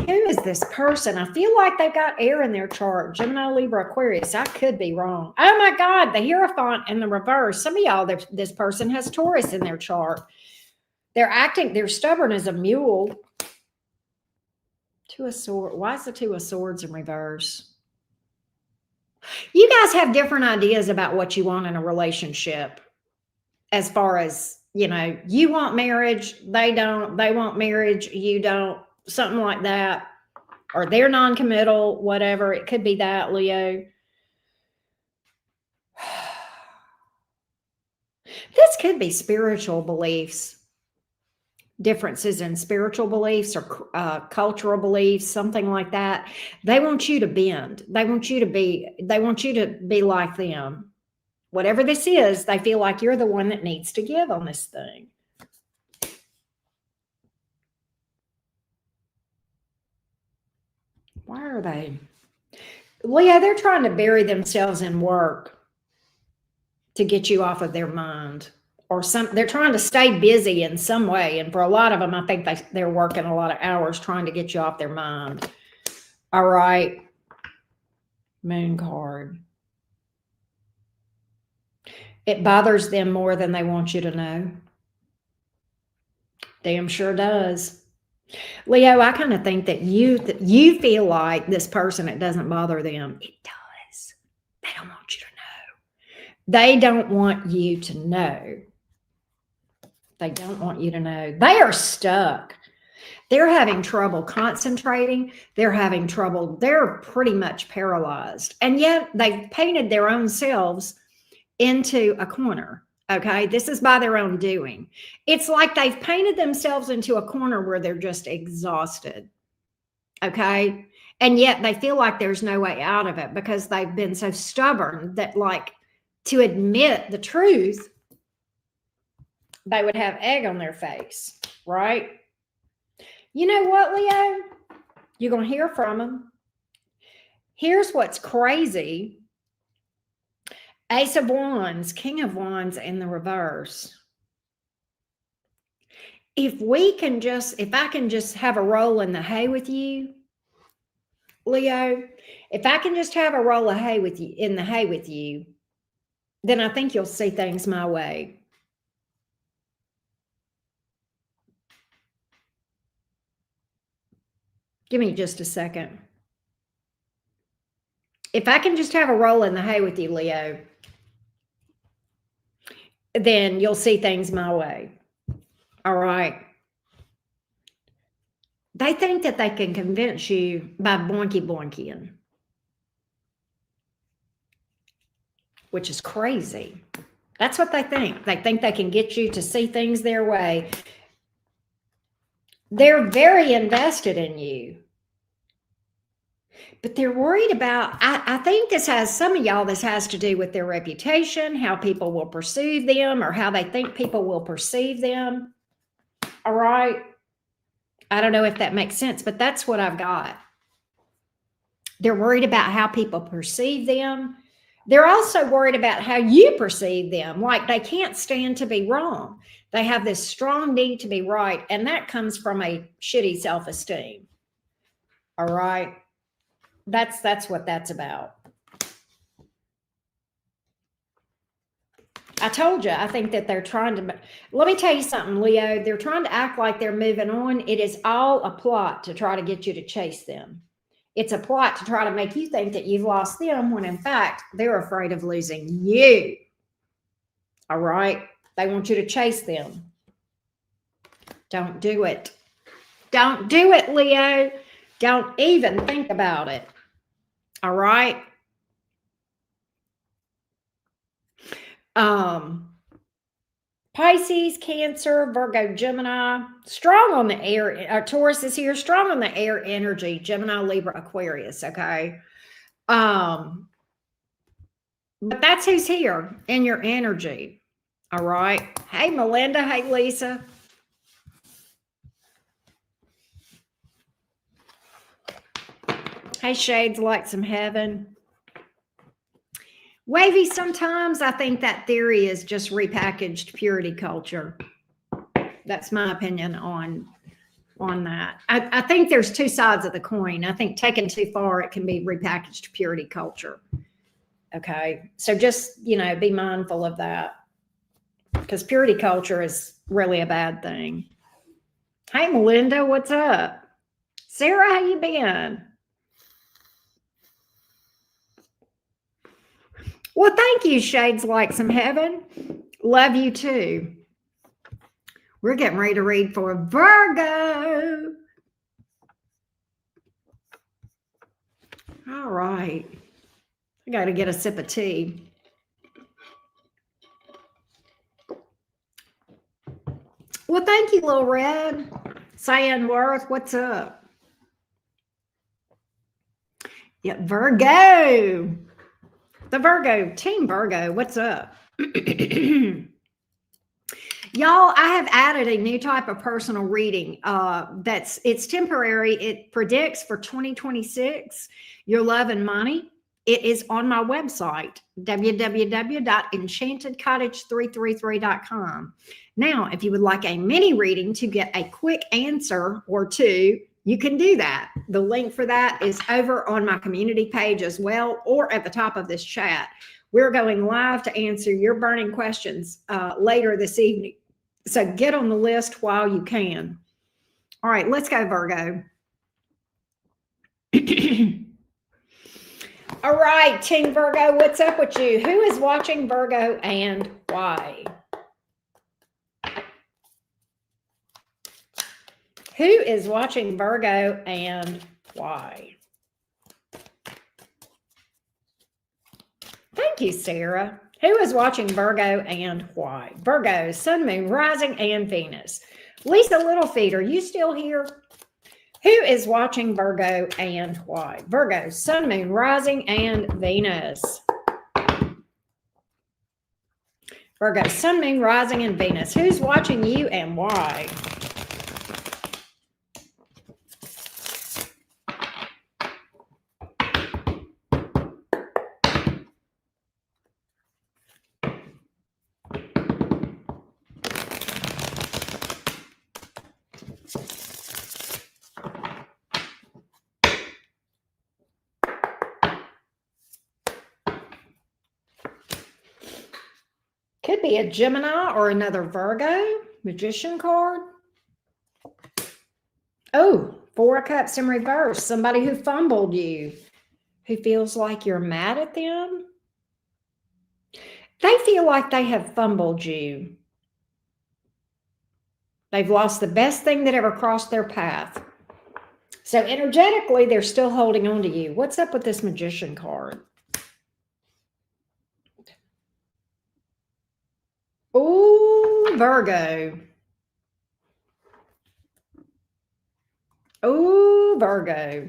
Who is this person? I feel like they've got air in their chart. Gemini, Libra, Aquarius. I could be wrong. Oh my God, the Hierophant in the reverse. Some of y'all, this person has Taurus in their chart. They're stubborn as a mule. Two of Swords. Why is the Two of Swords in reverse? You guys have different ideas about what you want in a relationship. As far as, you know, you want marriage, they don't. They want marriage, you don't. Something like that. Or they're non-committal, whatever. It could be that, Leo. This could be spiritual beliefs. Differences in spiritual beliefs or cultural beliefs, something like that. They want you to bend. They want you to be like them. Whatever this is, they feel like you're the one that needs to give on this thing. Why are they? Leo, they're trying to bury themselves in work to get you off of their mind. Or they're trying to stay busy in some way. And for a lot of them, I think they're working a lot of hours trying to get you off their mind. All right. Moon card. It bothers them more than they want you to know. Damn sure does. Leo, I kind of think that you feel like this person, it doesn't bother them. It does. They don't want you to know. They don't want you to know. They don't want you to know. They are stuck. They're having trouble concentrating. They're having trouble. They're pretty much paralyzed. And yet they've painted their own selves into a corner. Okay. This is by their own doing. It's like they've painted themselves into a corner where they're just exhausted. Okay. And yet they feel like there's no way out of it because they've been so stubborn that, like, to admit the truth, they would have egg on their face, right? You know what, Leo? You're going to hear from them. Here's what's crazy. Ace of Wands, King of Wands in the reverse. If I can just have a roll in the hay with you, Leo, if I can just have a roll of hay with you, in the hay with you, then I think you'll see things my way. Give me just a second. If I can just have a roll in the hay with you, Leo, then you'll see things my way. All right. They think that they can convince you by boinking, which is crazy. That's what they think. They think they can get you to see things their way. They're very invested in you. But they're worried about, I think this has to do with their reputation, how people will perceive them, or how they think people will perceive them. All right. I don't know if that makes sense, but that's what I've got. They're worried about how people perceive them. They're also worried about how you perceive them. Like, they can't stand to be wrong. They have this strong need to be right. And that comes from a shitty self-esteem. All right. That's what that's about. I told you, I think that they're trying to, let me tell you something, Leo, they're trying to act like they're moving on. It is all a plot to try to get you to chase them. It's a plot to try to make you think that you've lost them when in fact they're afraid of losing you. All right? They want you to chase them. Don't do it. Don't do it, Leo. Don't even think about it. All right? Pisces, Cancer, Virgo, Gemini, strong on the air. Taurus is here, strong on the air energy. Gemini, Libra, Aquarius. Okay. But that's who's here in your energy. All right. Hey, Melinda. Hey, Lisa. Hey, Shades, like some heaven. Wavy, sometimes I think that theory is just repackaged purity culture. That's my opinion on that. I think there's two sides of the coin. I think taken too far, it can be repackaged purity culture. Okay. So just, be mindful of that, because purity culture is really a bad thing. Hey, Melinda, what's up? Sarah, how you been? Well, thank you, Shades Like Some Heaven. Love you too. We're getting ready to read for Virgo. All right. I got to get a sip of tea. Well, thank you, Little Red. Cyan Worth, what's up? Yeah, Virgo. The Virgo, Team Virgo, what's up? Y'all, I have added a new type of personal reading. It's temporary. It predicts for 2026 your love and money. It is on my website, www.enchantedcottage333.com. Now, if you would like a mini reading to get a quick answer or two, you can do that. The link for that is over on my community page as well, or at the top of this chat. We're going live to answer your burning questions later this evening. So get on the list while you can. All right, let's go, Virgo. All right, Team Virgo, what's up with you? Who is watching Virgo and why? Who is watching Virgo and why? Thank you, Sarah. Who is watching Virgo and why? Virgo, Sun, Moon, Rising, and Venus. Lisa Littlefeet, are you still here? Who is watching Virgo and why? Virgo, Sun, Moon, Rising, and Venus. Virgo, Sun, Moon, Rising, and Venus. Who's watching you and why? Could be a Gemini or another Virgo. Magician card. Oh, Four of Cups in reverse. Somebody who fumbled you, who feels like you're mad at them. They feel like they have fumbled you. They've lost the best thing that ever crossed their path. So energetically, they're still holding on to you. What's up with this Magician card? Oh, Virgo. Oh, Virgo.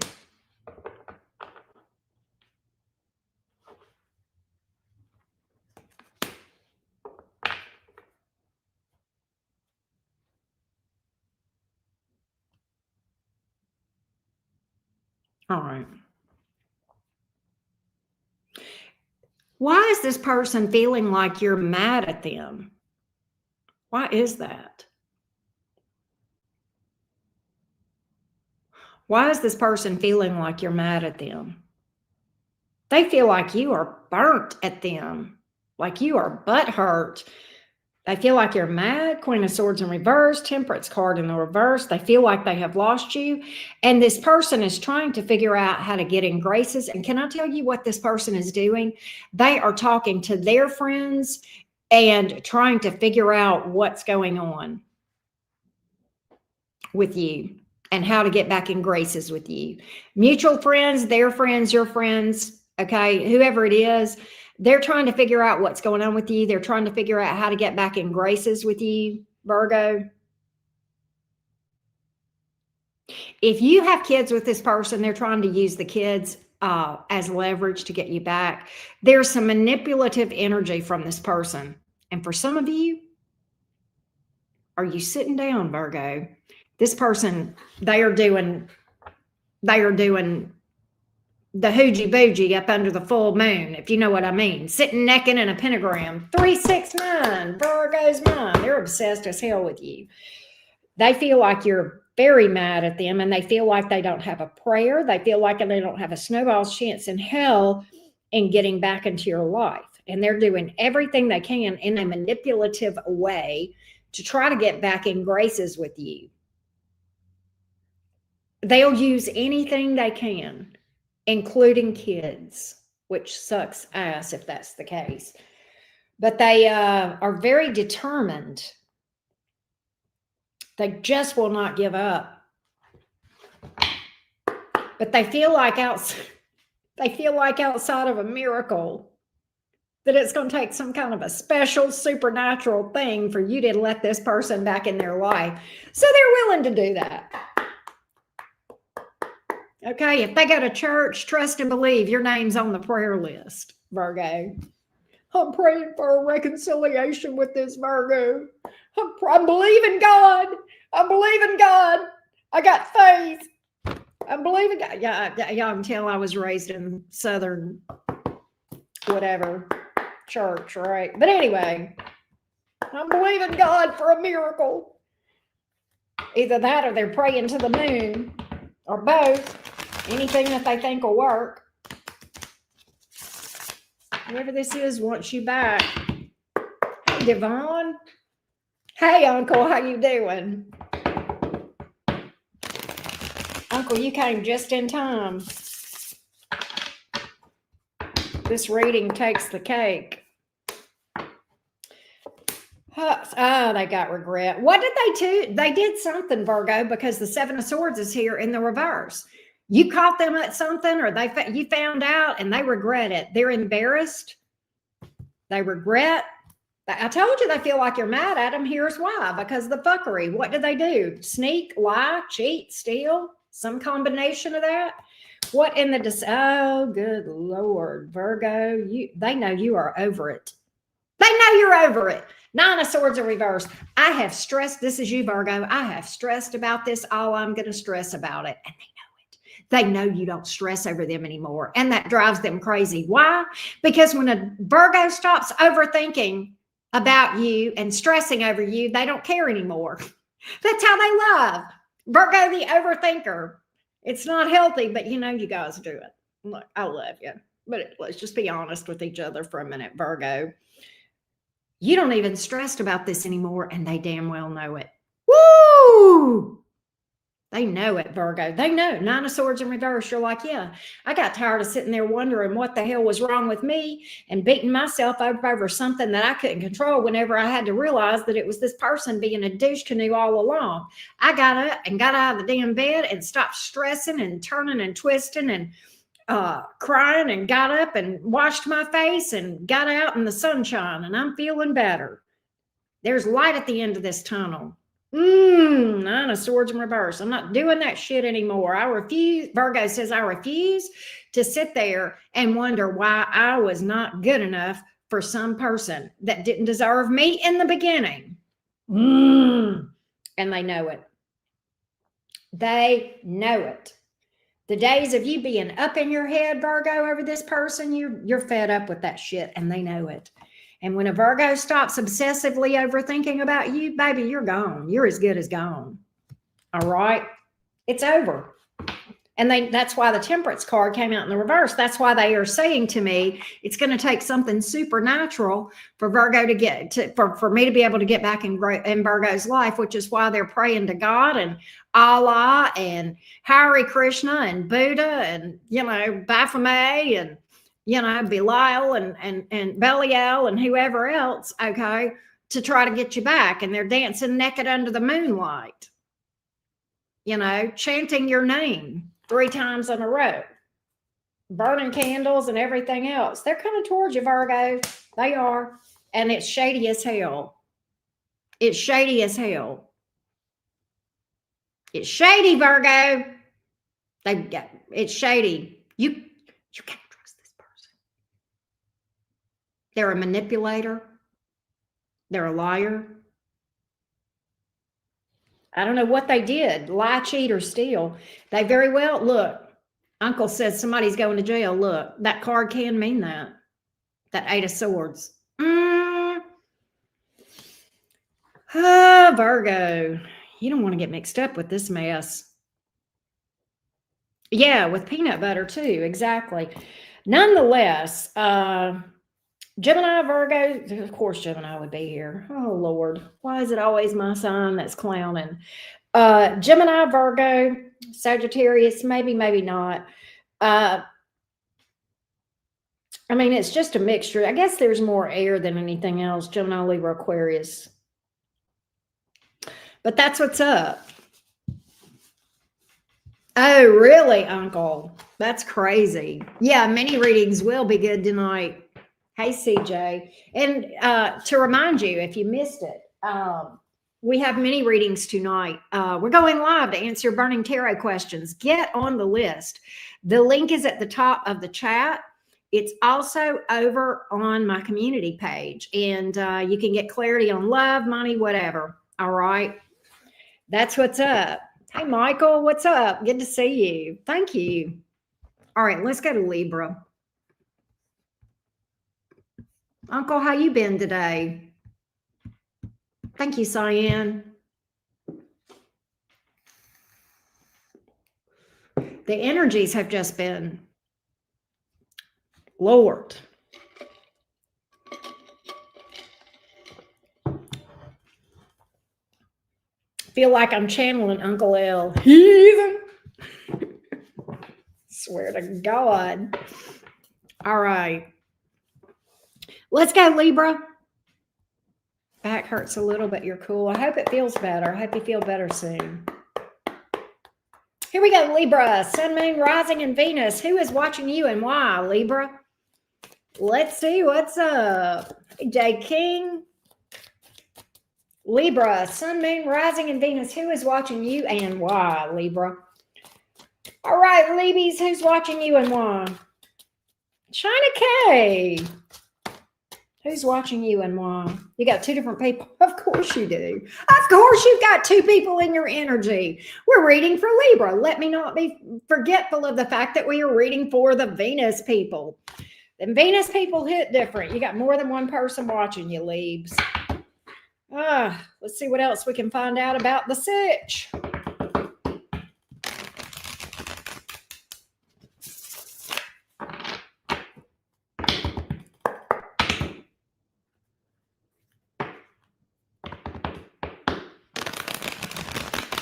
All right. Why is this person feeling like you're mad at them? Why is that? Why is this person feeling like you're mad at them? They feel like you are burnt at them, like you are butthurt. They feel like you're mad. Queen of Swords in reverse, Temperance card in the reverse. They feel like they have lost you. And this person is trying to figure out how to get in graces. And can I tell you what this person is doing? They are talking to their friends and trying to figure out what's going on with you and how to get back in graces with you. Mutual friends, their friends, your friends, okay, whoever it is. They're trying to figure out what's going on with you. They're trying to figure out how to get back in graces with you, Virgo. If you have kids with this person, they're trying to use the kids as leverage to get you back. There's some manipulative energy from this person. And for some of you, are you sitting down, Virgo? This person, they are doing the hoogie boogie up under the full moon, if you know what I mean. Sitting necking in a pentagram. 369, Virgo's mind. They're obsessed as hell with you. They feel like you're very mad at them, and they feel like they don't have a prayer. They feel like they don't have a snowball's chance in hell in getting back into your life. And they're doing everything they can in a manipulative way to try to get back in graces with you. They'll use anything they can, including kids, which sucks ass if that's the case. But they are very determined. They just will not give up. But they feel like outside of a miracle that it's going to take some kind of a special supernatural thing for you to let this person back in their life. So they're willing to do that. Okay, if they go to church, trust and believe your name's on the prayer list, Virgo. I'm praying for a reconciliation with this Virgo. I'm believing God. I'm believing God. I got faith. I'm believing God. Yeah, y'all can tell I was raised in Southern whatever church, right? But anyway, I'm believing God for a miracle. Either that or they're praying to the moon or both. Anything that they think will work. Whoever this is wants you back. Hey, Devon. Hey, Uncle, how you doing? Uncle, you came just in time. This reading takes the cake. Oh, they got regret. What did they do? They did something, Virgo, because the Seven of Swords is here in the reverse. You caught them at something, or you found out and they regret it. They're embarrassed. They regret. I told you they feel like you're mad at them. Here's why. Because of the fuckery. What did they do? Sneak, lie, cheat, steal? Some combination of that? What in the... Oh, good Lord, Virgo. They know you are over it. They know you're over it. Nine of Swords in reverse. I have stressed. This is you, Virgo. I have stressed about this. All I'm going to stress about it. And they know you don't stress over them anymore. And that drives them crazy. Why? Because when a Virgo stops overthinking about you and stressing over you, they don't care anymore. That's how they love. Virgo, the overthinker. It's not healthy, but you know you guys do it. Look, I love you. But let's just be honest with each other for a minute, Virgo. You don't even stress about this anymore, and they damn well know it. Woo! They know it, Virgo. They know. Nine of Swords in reverse. You're like, yeah, I got tired of sitting there wondering what the hell was wrong with me and beating myself up over something that I couldn't control whenever I had to realize that it was this person being a douche canoe all along. I got up and got out of the damn bed and stopped stressing and turning and twisting and crying and got up and washed my face and got out in the sunshine, and I'm feeling better. There's light at the end of this tunnel. Nine of Swords in reverse. I'm not doing that shit anymore. I refuse. Virgo says, I refuse to sit there and wonder why I was not good enough for some person that didn't deserve me in the beginning. And they know it. They know it. The days of you being up in your head, Virgo, over this person, you're fed up with that shit, and they know it. And when a Virgo stops obsessively overthinking about you, baby, you're gone. You're as good as gone. All right? It's over. And that's why the Temperance card came out in the reverse. That's why they are saying to me, it's going to take something supernatural for Virgo to get to, for me to be able to get back in Virgo's life, which is why they're praying to God and Allah and Hare Krishna and Buddha and, Baphomet and, Belial and Belial and whoever else, okay, to try to get you back. And they're dancing naked under the moonlight, chanting your name 3 times in a row, burning candles and everything else. They're coming towards you, Virgo. They are. And it's shady as hell. It's shady as hell. It's shady, Virgo. It's shady. You can't trust this person. They're a manipulator. They're a liar. I don't know what they did. Lie, cheat, or steal. They very well, look, Uncle says somebody's going to jail. Look, that card can mean that. That 8 of Swords. Virgo. You don't want to get mixed up with this mess. Yeah, with peanut butter too. Exactly. Nonetheless, Gemini, Virgo, of course Gemini would be here. Oh, Lord. Why is it always my sign that's clowning? Gemini, Virgo, Sagittarius, maybe not. It's just a mixture. I guess there's more air than anything else. Gemini, Libra, Aquarius. But that's what's up. Oh, really, Uncle? That's crazy. Yeah, mini readings will be good tonight. Hey, CJ. And to remind you, if you missed it, we have mini readings tonight. We're going live to answer burning tarot questions. Get on the list. The link is at the top of the chat. It's also over on my community page. And you can get clarity on love, money, whatever. All right. That's what's up. Hey, Michael, what's up? Good to see you. Thank you. All right, let's go to Libra. Uncle, how you been today? Thank you, Cyan. The energies have just been lowered. Feel like I'm channeling Uncle L. Heathen. Swear to God. All right. Let's go, Libra. Back hurts a little, but you're cool. I hope it feels better. I hope you feel better soon. Here we go, Libra. Sun, Moon, Rising, and Venus. Who is watching you and why, Libra? Let's see what's up. J. King. Libra. Sun, Moon, Rising, and Venus. Who is watching you and why, Libra? All right, Libies. Who's watching you and why? China K. Who's watching you and why? You got 2 different people. Of course you do. Of course you've got 2 people in your energy. We're reading for Libra. Let me not be forgetful of the fact that we are reading for the Venus people. The Venus people hit different. You got more than 1 person watching you, Libs. Let's see what else we can find out about the sitch.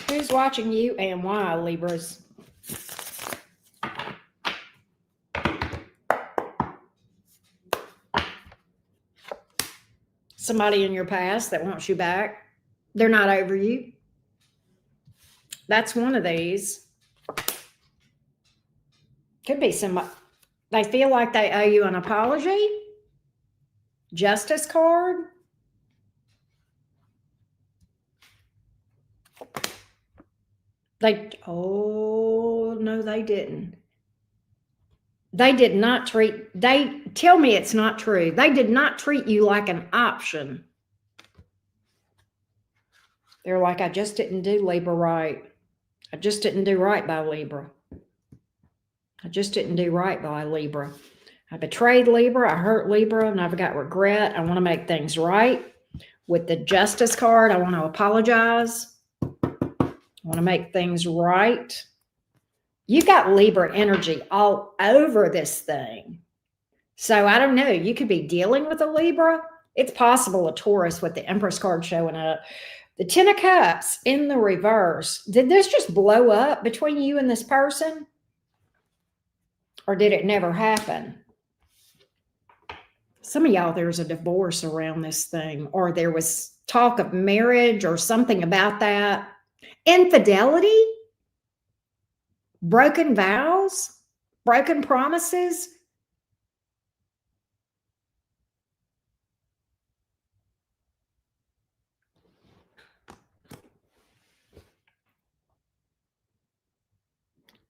Who's watching you and why, Libras? Somebody in your past that wants you back. They're not over you. That's one of these. Could be somebody. They feel like they owe you an apology. Justice card. No, they didn't. They did not tell me it's not true. They did not treat you like an option. They're like, I just didn't do Libra right. I just didn't do right by Libra. I just didn't do right by Libra. I betrayed Libra. I hurt Libra, and I've got regret. I want to make things right. With the Justice card, I want to apologize. I want to make things right. You've got Libra energy all over this thing. So I don't know. You could be dealing with a Libra. It's possible a Taurus with the Empress card showing up. The Ten of Cups in the reverse. Did this just blow up between you and this person? Or did it never happen? Some of y'all, there's a divorce around this thing, or there was talk of marriage or something about that. Infidelity, broken vows, broken promises.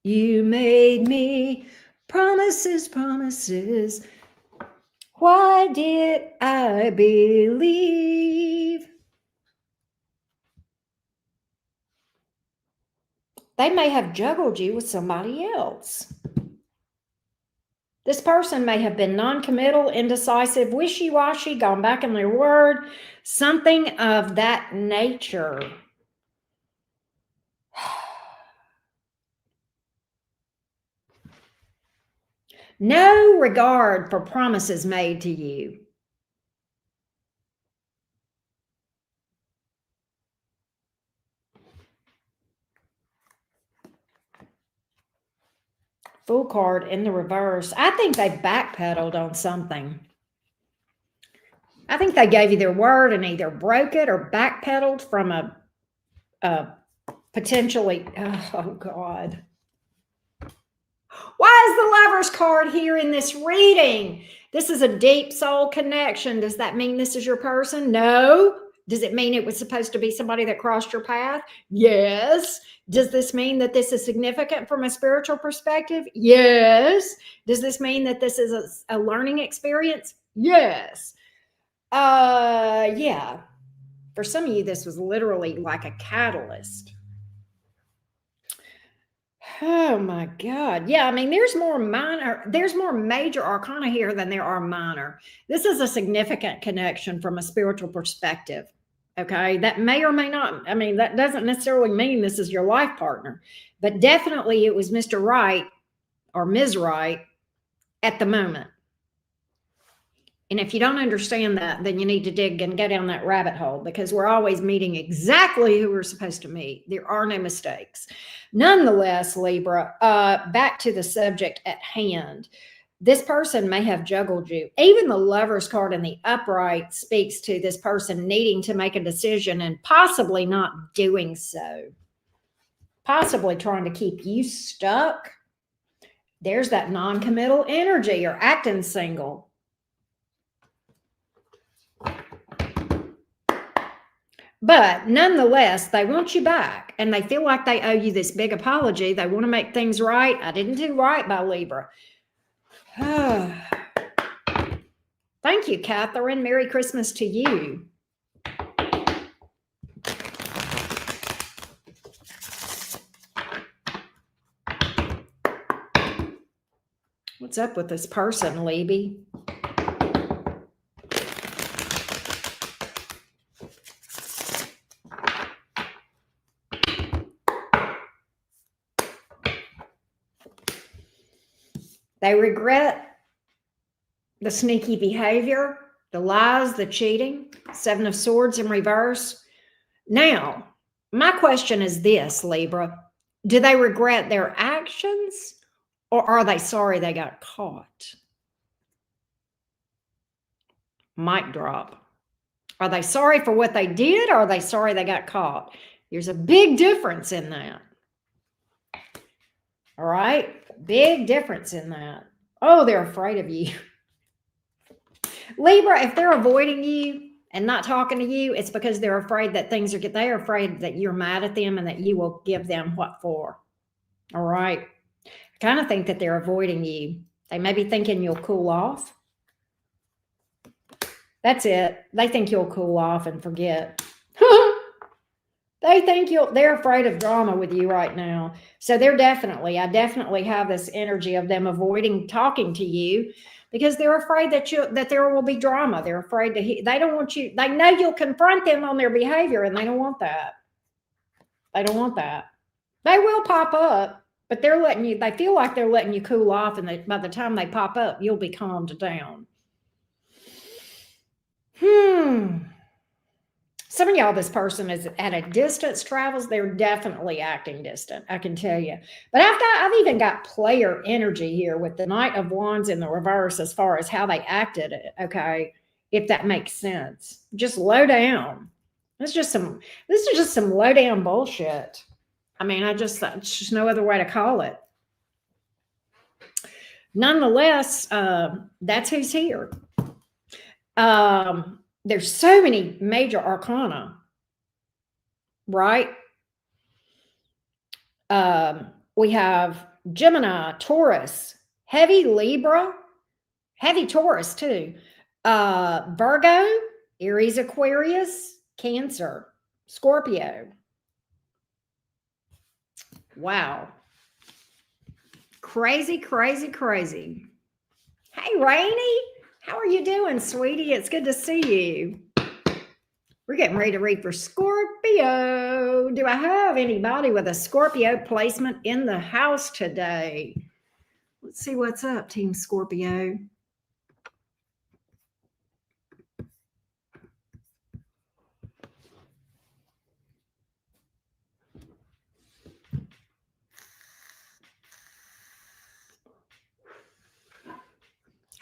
You made me promises, promises. Why did I believe? They may have juggled you with somebody else. This person may have been non-committal, indecisive, wishy-washy, gone back on their word, something of that nature. No regard for promises made to you. Fool card in the reverse. I think they backpedaled on something. I think they gave you their word and either broke it or backpedaled from a potentially, oh God. Why is the Lover's card here in this reading? This is a deep soul connection. Does that mean this is your person? No. Does it mean it was supposed to be somebody that crossed your path? Yes. Does this mean that this is significant from a spiritual perspective? Yes. Does this mean that this is a learning experience? Yes. Yeah. For some of you, this was literally like a catalyst. Oh my God. Yeah, I mean, there's more major arcana here than there are minor. This is a significant connection from a spiritual perspective. Okay. That may or may not, I mean, that doesn't necessarily mean this is your life partner, but definitely it was Mr. Right or Ms. Right at the moment. And if you don't understand that, then you need to dig and go down that rabbit hole, because we're always meeting exactly who we're supposed to meet. There are no mistakes. Nonetheless, Libra, back to the subject at hand. This person may have juggled you. Even the Lover's card in the upright speaks to this person needing to make a decision and possibly not doing so. Possibly trying to keep you stuck. There's that non-committal energy or acting single. But nonetheless, they want you back and they feel like they owe you this big apology. They want to make things right. I didn't do right by Libra. Thank you, Catherine. Merry Christmas to you. What's up with this person, Libby? They regret the sneaky behavior, the lies, the cheating. Seven of Swords in reverse. Now, my question is this, Libra. Do they regret their actions, or are they sorry they got caught? Mic drop. Are they sorry for what they did, or are they sorry they got caught? There's a big difference in that. All right? Big difference in that. Oh, they're afraid of you. Libra, if they're avoiding you and not talking to you, it's because they're afraid that they're afraid that you're mad at them and that you will give them what for. All right? I kind of think that they're avoiding you. They may be thinking you'll cool off. That's it. They think you'll cool off and forget. They think they're afraid of drama with you right now. So I definitely have this energy of them avoiding talking to you because they're afraid that there will be drama. They're afraid they don't want you, they know you'll confront them on their behavior and they don't want that. They don't want that. They will pop up. But they feel like they're letting you cool off, and by the time they pop up, you'll be calmed down. Some of y'all, this person is at a distance travels. They're definitely acting distant, I can tell you. But I've even got player energy here with the Knight of Wands in the reverse as far as how they acted it, okay? If that makes sense. Just low down. This is just some low down bullshit. I mean, it's just no other way to call it. Nonetheless, that's who's here. There's so many major arcana, right? We have Gemini, Taurus, heavy Libra, heavy Taurus too, Virgo, Aries, Aquarius, Cancer, Scorpio. Wow. Crazy, crazy, crazy. Hey, Rainy. How are you doing, sweetie? It's good to see you. We're getting ready to read for Scorpio. Do I have anybody with a Scorpio placement in the house today? Let's see what's up, Team Scorpio.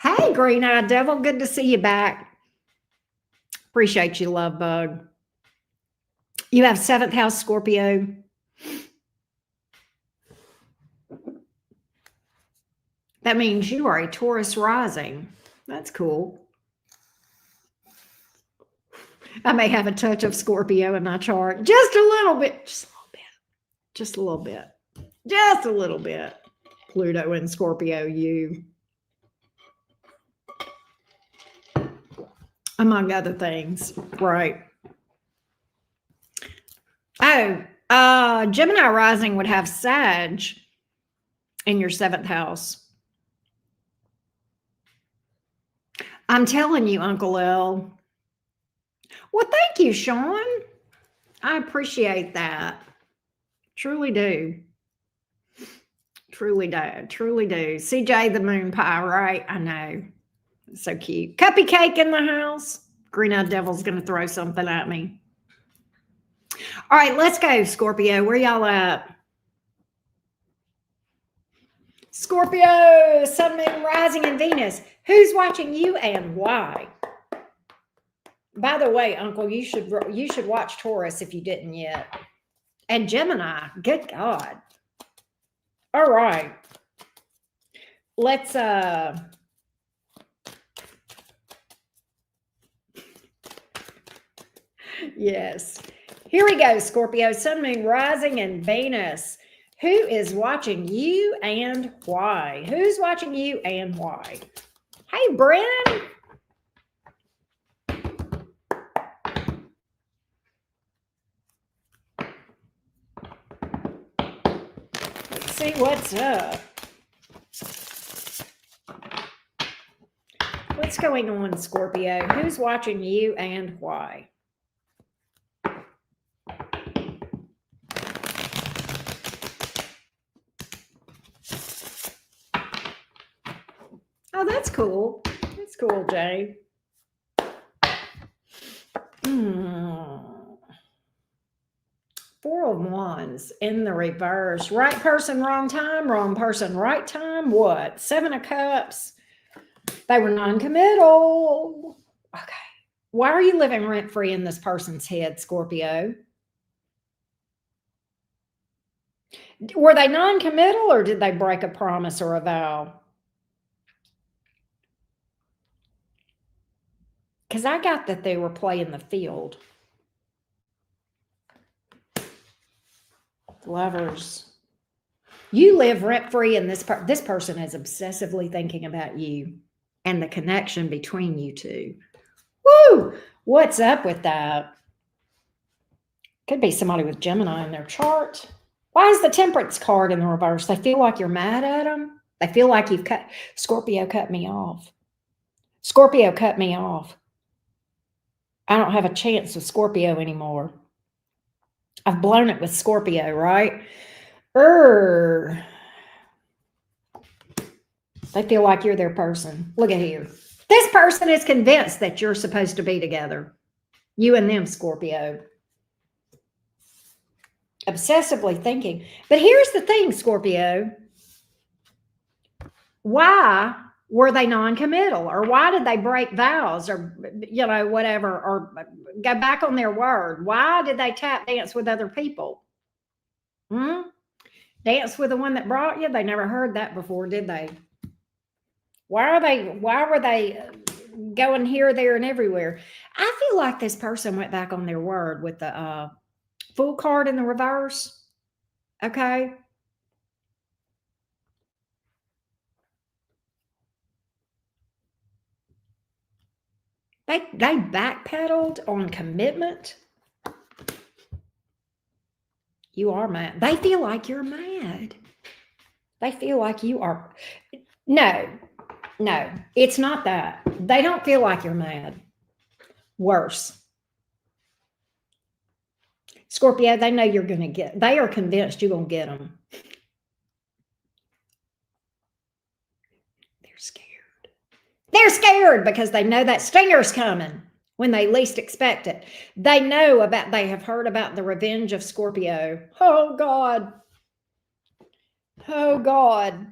Hey, green-eyed devil. Good to see you back. Appreciate you, love bug. You have 7th house Scorpio. That means you are a Taurus rising. That's cool. I may have a touch of Scorpio in my chart. Just a little bit. Just a little bit. Just a little bit. Just a little bit. Pluto and Scorpio, you. Among other things, right? Oh, Gemini rising would have Sag in your 7th house. I'm telling you, Uncle L. Well, thank you, Sean. I appreciate that. Truly do. Truly do. Truly do. CJ the moon pie, right? I know. So cute. Cuppy cake in the house. Green-eyed devil's going to throw something at me. All right, let's go, Scorpio. Where y'all at? Scorpio, Sun, Moon, Rising, and Venus. Who's watching you and why? By the way, Uncle, you should watch Taurus if you didn't yet. And Gemini. Good God. All right. Let's yes. Here we go, Scorpio, Sun, Moon, Rising, and Venus. Who is watching you and why? Who's watching you and why? Hey, Brennan. Let's see what's up. What's going on, Scorpio? Who's watching you and why? Oh, that's cool. That's cool, Jay. Four of Wands in the reverse. Right person, wrong time. Wrong person, right time. What? 7 of Cups. They were non-committal. Okay. Why are you living rent-free in this person's head, Scorpio? Were they non-committal or did they break a promise or a vow? Because I got that they were playing the field. Lovers. You live rent-free and this person is obsessively thinking about you and the connection between you two. Woo! What's up with that? Could be somebody with Gemini in their chart. Why is the Temperance card in the reverse? They feel like you're mad at them. They feel like Scorpio cut me off. Scorpio cut me off. I don't have a chance with Scorpio anymore. I've blown it with Scorpio, right? They feel like you're their person. Look at here. This person is convinced that you're supposed to be together. You and them, Scorpio. Obsessively thinking. But here's the thing, Scorpio. Why were they non-committal? Or why did they break vows or, whatever, or go back on their word? Why did they tap dance with other people? Dance with the one that brought you? They never heard that before, did they? Why were they going here, there, and everywhere? I feel like this person went back on their word with the Fool card in the reverse. Okay. They backpedaled on commitment. You are mad. They feel like you're mad. They feel like you are. No, it's not that. They don't feel like you're mad. Worse. Scorpio, they know you're going to get, they are convinced you're going to get them. They're scared. They're scared because they know that stinger's coming when they least expect it. They have heard about the revenge of Scorpio. Oh, God. Oh, God.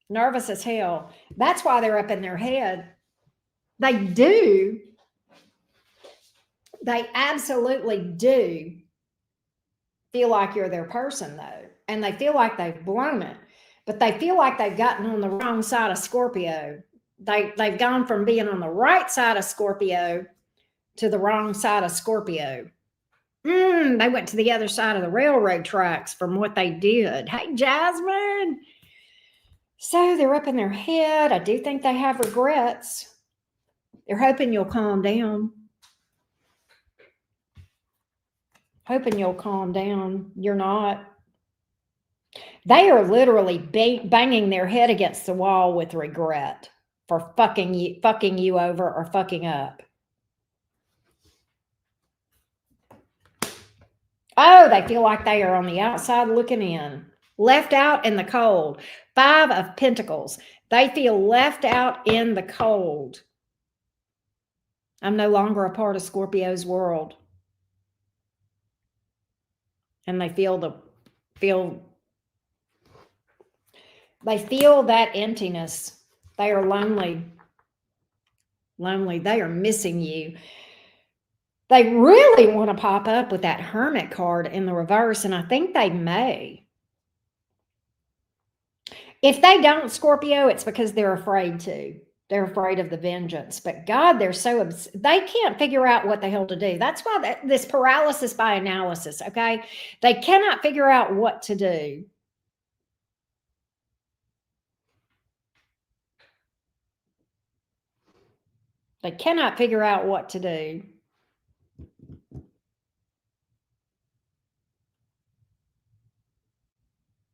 Nervous as hell. That's why they're up in their head. They do. They absolutely do feel like you're their person, though. And they feel like they've blown it. But they feel like they've gotten on the wrong side of Scorpio. They've gone from being on the right side of Scorpio to the wrong side of Scorpio. They went to the other side of the railroad tracks from what they did. Hey, Jasmine. So they're up in their head. I do think they have regrets. They're hoping you'll calm down. Hoping you'll calm down. You're not. They are literally banging their head against the wall with regret for fucking you over or fucking up. Oh, they feel like they are on the outside looking in. Left out in the cold. 5 of Pentacles. They feel left out in the cold. I'm no longer a part of Scorpio's world. And they feel that emptiness. They are lonely. Lonely. They are missing you. They really want to pop up with that Hermit card in the reverse, and I think they may. If they don't, Scorpio, it's because they're afraid to. They're afraid of the vengeance. But God, they can't figure out what the hell to do. That's why this paralysis by analysis, okay? They cannot figure out what to do. They cannot figure out what to do.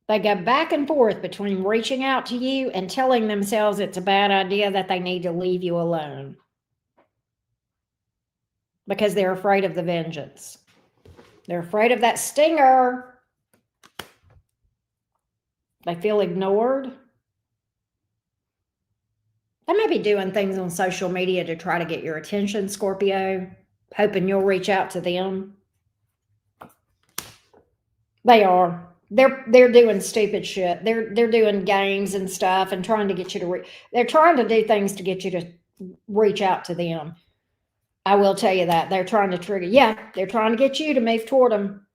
They go back and forth between reaching out to you and telling themselves it's a bad idea, that they need to leave you alone. Because they're afraid of the vengeance. They're afraid of that stinger. They feel ignored. They may be doing things on social media to try to get your attention, Scorpio, hoping you'll reach out to them. They are. They're doing stupid shit. They're doing games and stuff and trying to get you to they're trying to do things to get you to reach out to them. I will tell you that. They're trying to trigger. Yeah, they're trying to get you to move toward them.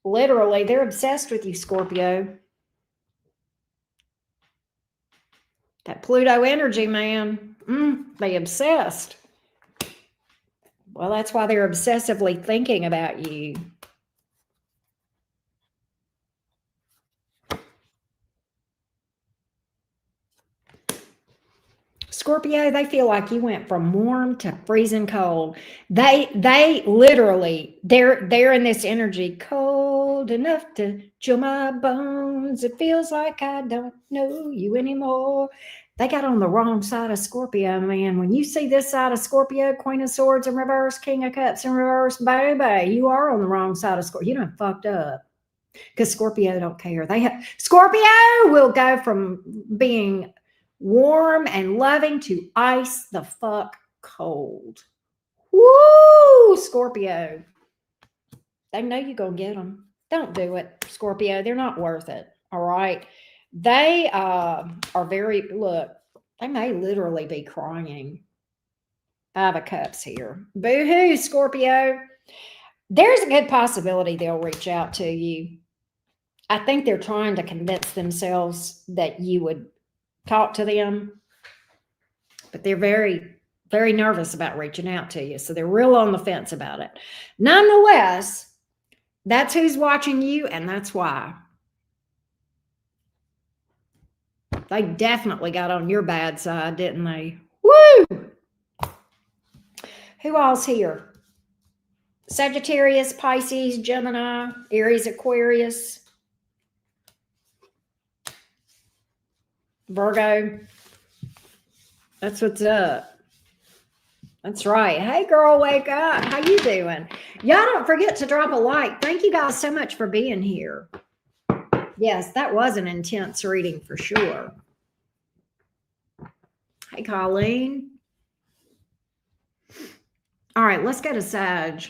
Literally, they're obsessed with you, Scorpio. That Pluto energy, man. They obsessed. Well, that's why they're obsessively thinking about you. Scorpio, they feel like you went from warm to freezing cold. They literally, they're in this energy, cold enough to chill my bones. It feels like I don't know you anymore. They got on the wrong side of Scorpio, man. When you see this side of Scorpio, Queen of Swords in reverse, King of Cups in reverse, baby, you are on the wrong side of Scorpio. You done fucked up. Because Scorpio don't care. Scorpio will go from being warm and loving to ice the fuck cold. Woo, Scorpio. They know you're going to get them. Don't do it, Scorpio. They're not worth it. All right. They are very, look, they may literally be crying. Five of Cups here. Boo-hoo, Scorpio. There's a good possibility they'll reach out to you. I think they're trying to convince themselves that you would talk to them, but they're very, very nervous about reaching out to you. So they're real on the fence about it. Nonetheless, that's who's watching you, and that's why. They definitely got on your bad side, didn't they? Woo! Who all's here? Sagittarius, Pisces, Gemini, Aries, Aquarius, Virgo. That's what's up. That's right. Hey, girl, wake up. How you doing? Y'all don't forget to drop a like. Thank you guys so much for being here. Yes, that was an intense reading for sure. Hey, Colleen. All right, let's go to Sag.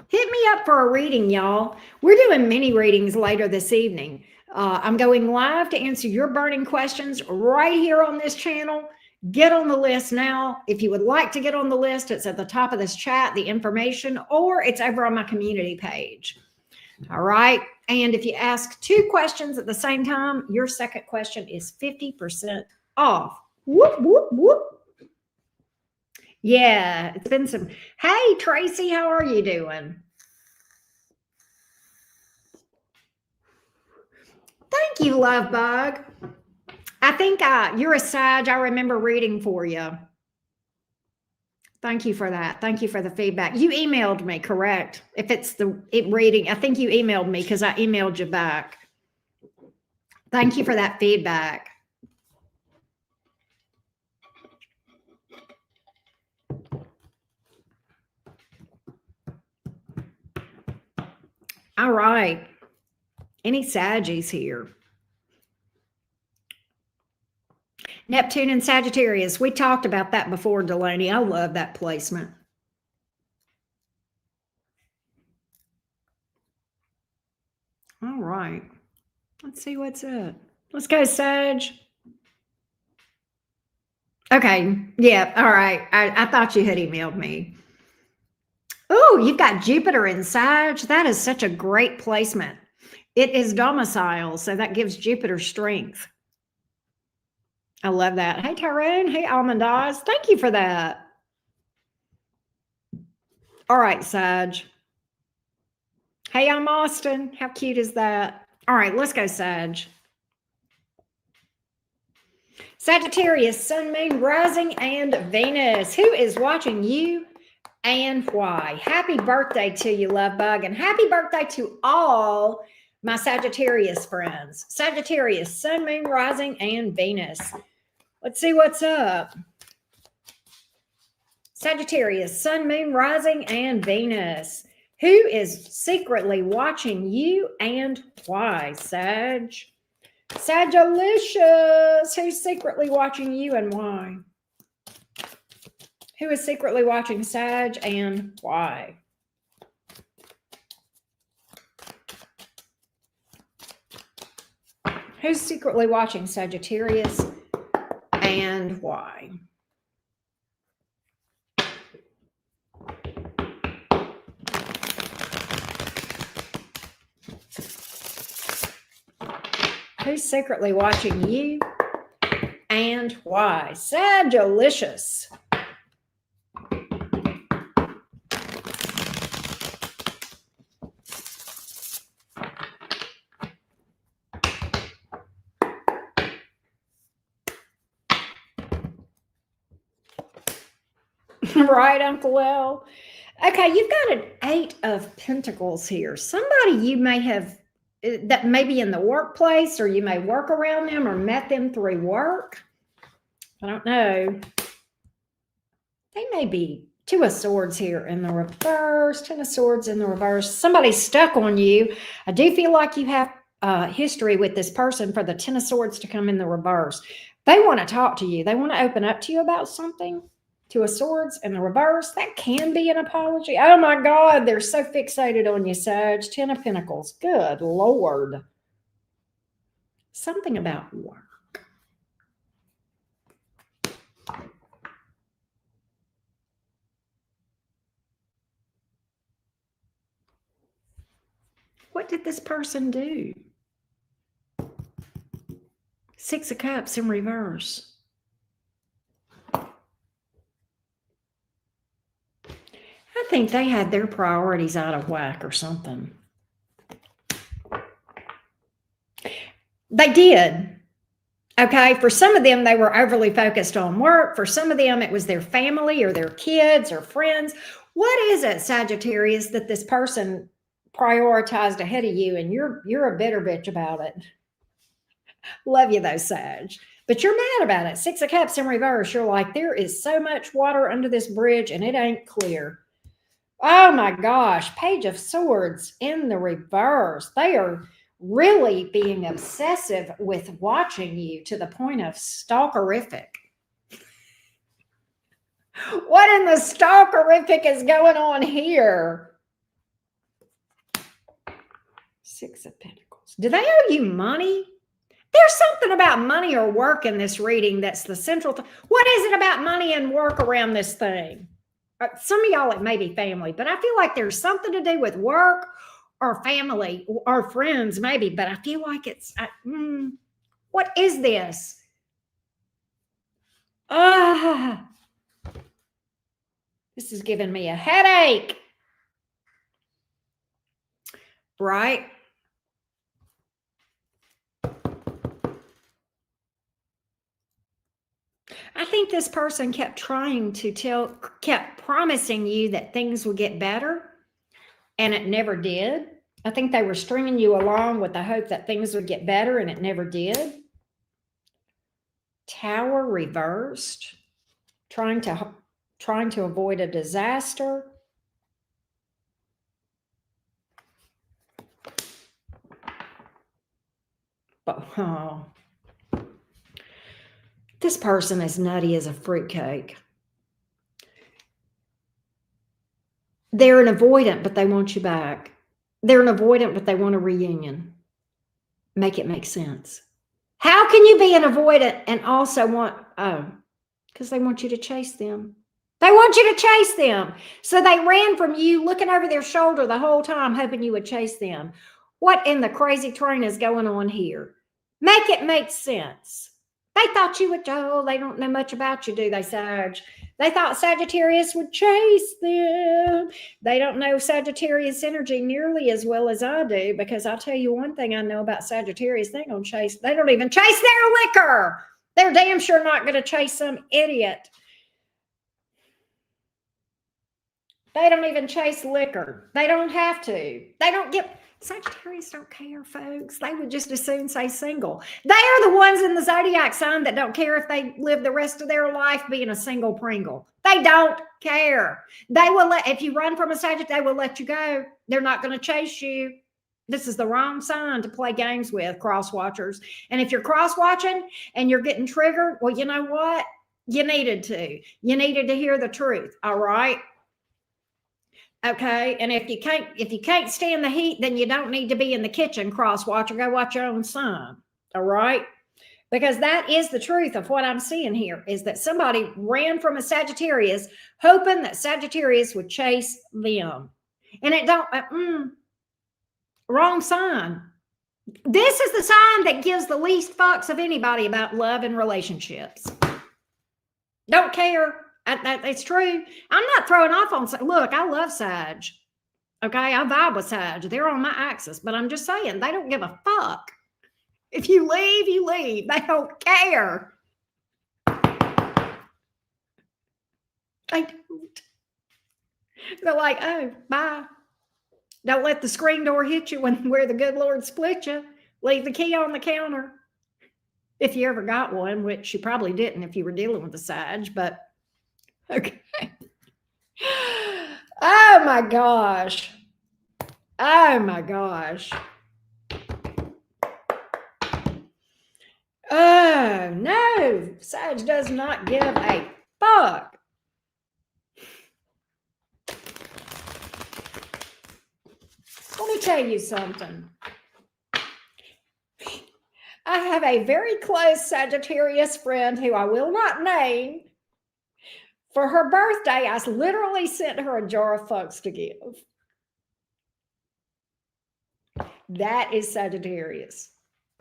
Hit me up for a reading, y'all. We're doing mini readings later this evening. I'm going live to answer your burning questions right here on this channel. Get on the list now. If you would like to get on the list, it's at the top of this chat, the information, or it's over on my community page. All right. And if you ask 2 questions at the same time, your second question is 50% off. Whoop, whoop, whoop. Yeah, it's been some. Hey, Tracy, how are you doing? Thank you, Love Bug. I think you're a Sag. I remember reading for you. Thank you for that. Thank you for the feedback. You emailed me, correct? If it's the reading, I think you emailed me because I emailed you back. Thank you for that feedback. All right. Any Saggies here? Neptune and Sagittarius. We talked about that before, Delaney. I love that placement. All right. Let's see what's up. Let's go, Sag. Okay. Yeah. All right. I thought you had emailed me. Oh, you've got Jupiter in Sag. That is such a great placement. It is domicile, so that gives Jupiter strength. I love that. Hey, Tyrone. Hey, Almond Eyes. Thank you for that. All right, Sag. Hey, I'm Austin. How cute is that? All right, let's go, Sag. Sagittarius, Sun, Moon, Rising, and Venus. Who is watching you and why? Happy birthday to you, Love Bug, and happy birthday to all my Sagittarius friends. Sagittarius, Sun, Moon, Rising, and Venus. Let's see what's up. Sagittarius, Sun, Moon, Rising, and Venus. Who is secretly watching you and why, Sag? Sagalicious. Who's secretly watching you and why? Who is secretly watching Sag and why? Who's secretly watching Sagittarius and why? Who's secretly watching you and why? Sagalicious. Right, Uncle L. Okay, you've got an 8 of Pentacles here. Somebody you may have, that may be in the workplace, or you may work around them or met them through work. I don't know. They may be 2 of Swords here in the reverse, 10 of Swords in the reverse. Somebody's stuck on you. I do feel like you have history with this person for the Ten of Swords to come in the reverse. They want to talk to you. They want to open up to you about something. Two of Swords in the reverse. That can be an apology. Oh my God, they're so fixated on you, Sag. Ten of Pentacles. Good Lord. Something about work. What did this person do? Six of Cups in reverse. I think they had their priorities out of whack or something. They did. Okay, for some of them, they were overly focused on work. For some of them, it was their family or their kids or friends. What is it, Sagittarius, that this person prioritized ahead of you, and you're a bitter bitch about it? Love you though, Sag. But you're mad about it. Six of Cups in reverse. You're like, there is so much water under this bridge and it ain't clear. Oh my gosh. Page of Swords in the reverse. They are really being obsessive with watching you to the point of stalkerific. What in the stalkerific is going on here? Six of Pentacles. Do they owe you money? There's something about money or work in this reading that's the central thing. What is it about money and work around this thing? Some of y'all, it may be family, but I feel like there's something to do with work or family or friends maybe, but I feel like it's, what is this? This is giving me a headache. Right? I think this person kept kept promising you that things would get better, and it never did. I think they were stringing you along with the hope that things would get better, and it never did. Tower reversed, trying to avoid a disaster. Oh. This person is nutty as a fruitcake. They're an avoidant, but they want you back. They're an avoidant, but they want a reunion. Make it make sense. How can you be an avoidant and also want, because they want you to chase them. They want you to chase them. So they ran from you, looking over their shoulder the whole time, hoping you would chase them. What in the crazy train is going on here? Make it make sense. They thought you would, they don't know much about you, do they, Sag? They thought Sagittarius would chase them. They don't know Sagittarius energy nearly as well as I do, because I'll tell you one thing I know about Sagittarius, they don't even chase their liquor. They're damn sure not going to chase some idiot. They don't even chase liquor. They don't have to. They don't get... Sagittarius don't care, folks. They would just as soon say single. They are the ones in the zodiac sign that don't care if they live the rest of their life being a single Pringle. They don't care. They will if you run from a Sagittarius, they will let you go. They're not going to chase you. This is the wrong sign to play games with, cross watchers. And if you're cross watching and you're getting triggered, well, you know what? You needed to. You needed to hear the truth. All right. Okay, and if you can't stand the heat, then you don't need to be in the kitchen, cross watcher. Go watch your own son. All right, because that is the truth of what I'm seeing here, is that somebody ran from a Sagittarius hoping that Sagittarius would chase them, and it don't. Wrong sign. This is the sign that gives the least fucks of anybody about love and relationships. Don't care. It's true. I'm not throwing off on, look, I love Sag. Okay, I vibe with Sag. They're on my axis, but I'm just saying, they don't give a fuck. If you leave, you leave. They don't care. They don't. They're like, oh, bye. Don't let the screen door hit you where the good Lord split you. Leave the key on the counter. If you ever got one, which you probably didn't if you were dealing with the Sag, but okay. Oh my gosh. Oh my gosh. Oh, no. Sag does not give a fuck. Let me tell you something. I have a very close Sagittarius friend who I will not name. For her birthday, I literally sent her a jar of fucks to give. That is Sagittarius.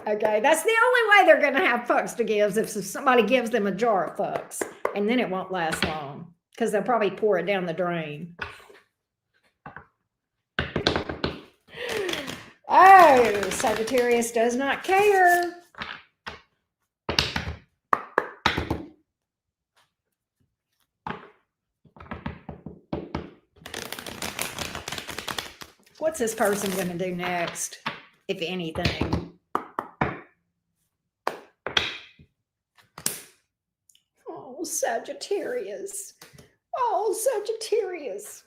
Okay, that's the only way they're going to have fucks to give if somebody gives them a jar of fucks, and then it won't last long because they'll probably pour it down the drain. Oh, Sagittarius does not care. What's this person going to do next, if anything? Oh, Sagittarius. Oh, Sagittarius.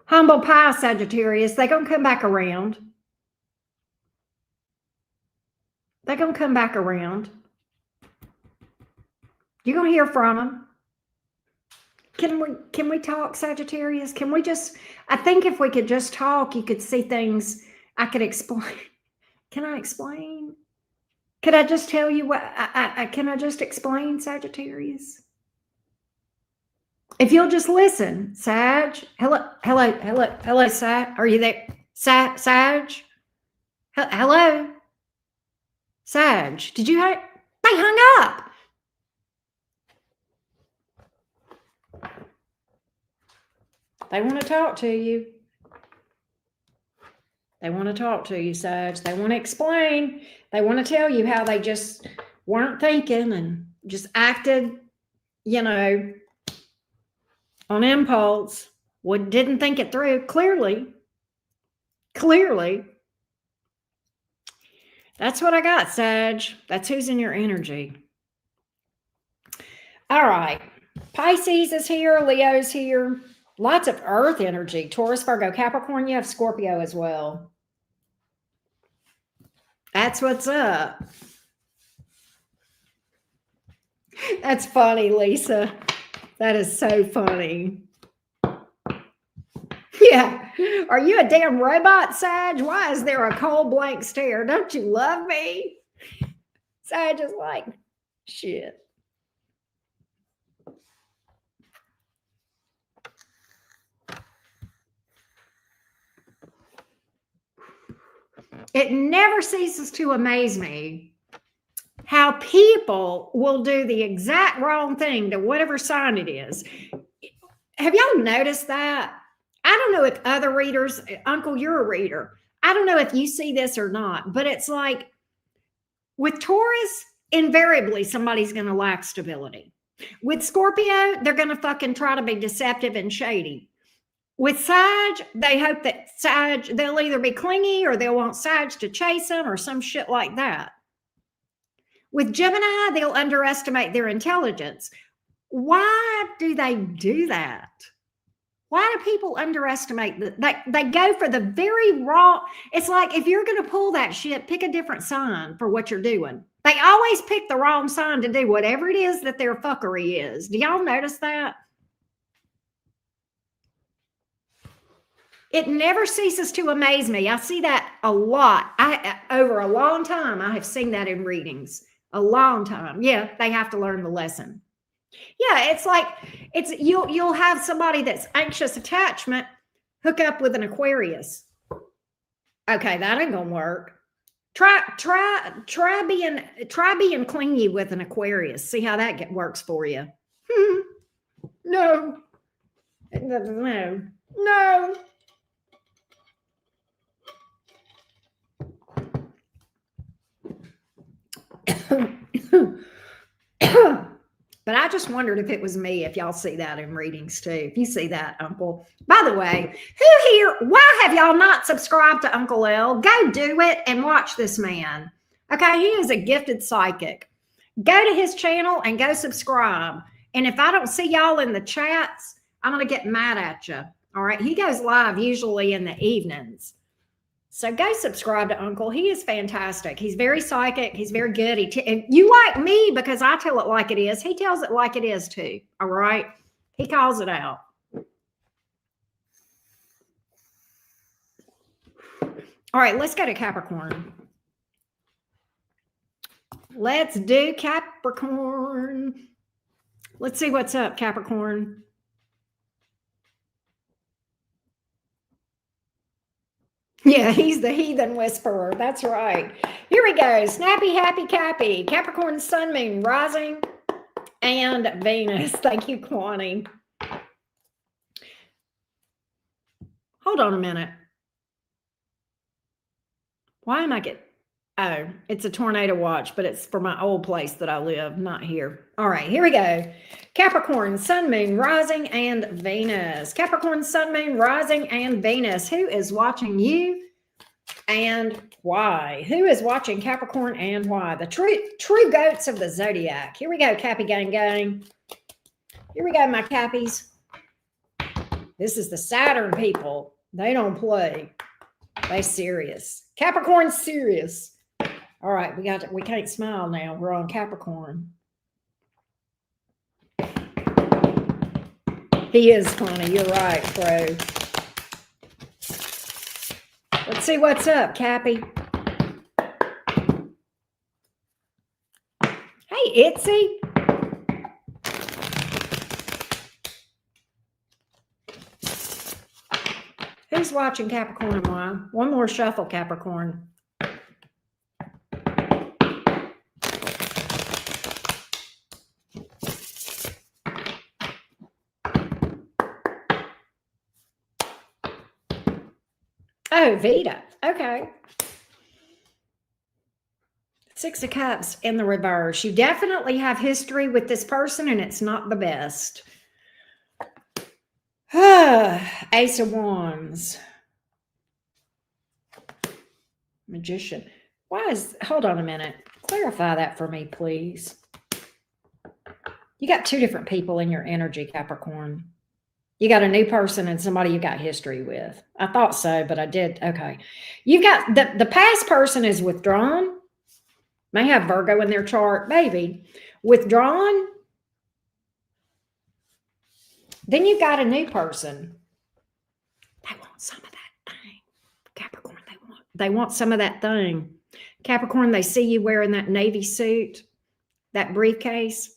Humble pie, Sagittarius. They're going to come back around. They're going to come back around. You're going to hear from them. Can we talk, Sagittarius? Can we just, I think if we could just talk, you could see things. I could explain. Can I explain? Could I just tell you what, can I just explain, Sagittarius? If you'll just listen, Sag. Hello, Sag. Are you there? Sag? Hello? Sag, did you hang? They hung up. They want to talk to you. They want to talk to you, Sag. They want to explain. They want to tell you how they just weren't thinking and just acted, on impulse. Didn't think it through. Clearly. That's what I got, Sag. That's who's in your energy. All right. Pisces is here. Leo's here. Lots of earth energy. Taurus, Virgo, Capricorn. You have Scorpio as well. That's what's up. That's funny, Lisa. That is so funny. Yeah. Are you a damn robot, Sag? Why is there a cold blank stare? Don't you love me? Sag is like, shit. It never ceases to amaze me how people will do the exact wrong thing to whatever sign it is. Have y'all noticed that? I don't know if other readers, Uncle, you're a reader. I don't know if you see this or not, but it's like with Taurus, invariably somebody's going to lack stability. With Scorpio, they're going to fucking try to be deceptive and shady. With Sag, they hope that Sag, they'll either be clingy or they'll want Sag to chase them or some shit like that. With Gemini, they'll underestimate their intelligence. Why do they do that? Why do people underestimate that? They go for the very wrong. It's like if you're going to pull that shit, pick a different sign for what you're doing. They always pick the wrong sign to do whatever it is that their fuckery is. Do y'all notice that? It never ceases to amaze me. I see that a lot. Over a long time, I have seen that in readings. A long time. Yeah, they have to learn the lesson. Yeah, it's like you'll have somebody that's anxious attachment hook up with an Aquarius. Okay, that ain't gonna work. Try being clingy with an Aquarius. See how that works for you. No. But I just wondered if it was me, if y'all see that in readings too. If you see that, Uncle. By the way, who here, why have y'all not subscribed to Uncle L? Go do it and watch this man. Okay, he is a gifted psychic. Go to his channel and go subscribe. And if I don't see y'all in the chats, I'm going to get mad at you. All right, he goes live usually in the evenings. So go subscribe to Uncle. He is fantastic. He's very psychic. He's very good. And you like me because I tell it like it is. He tells it like it is too. All right. He calls it out. All right, let's go to Capricorn. Let's do Capricorn. Let's see what's up, Capricorn. Yeah, he's the heathen whisperer. That's right. Here we go. Snappy, happy, Cappy. Capricorn, sun, moon, rising, and Venus. Thank you, Kwani. Hold on a minute. Why am I getting... Oh, it's a tornado watch, but it's for my old place that I live, not here. All right, here we go. Capricorn, sun, moon, rising, and Venus. Capricorn, sun, moon, rising, and Venus. Who is watching you and why? Who is watching Capricorn and why? The true goats of the zodiac. Here we go, Cappy gang gang. Here we go, my Cappies. This is the Saturn people. They don't play. They serious. Capricorn's serious. All right, we can't smile now. We're on Capricorn. He is funny. You're right, bro. Let's see what's up, Cappy. Hey, Itsy. Who's watching Capricorn and why? One more shuffle, Capricorn. Oh, Vita. Okay. Six of Cups in the reverse. You definitely have history with this person, and it's not the best. Ace of Wands. Magician. Hold on a minute. Clarify that for me, please. You got two different people in your energy, Capricorn. You got a new person and somebody you got history with. I thought so, but I did. Okay. You got the past person is withdrawn. May have Virgo in their chart, maybe. Withdrawn. Then you got a new person. They want some of that thing. Capricorn, they want some of that thing. Capricorn, they see you wearing that navy suit, that briefcase,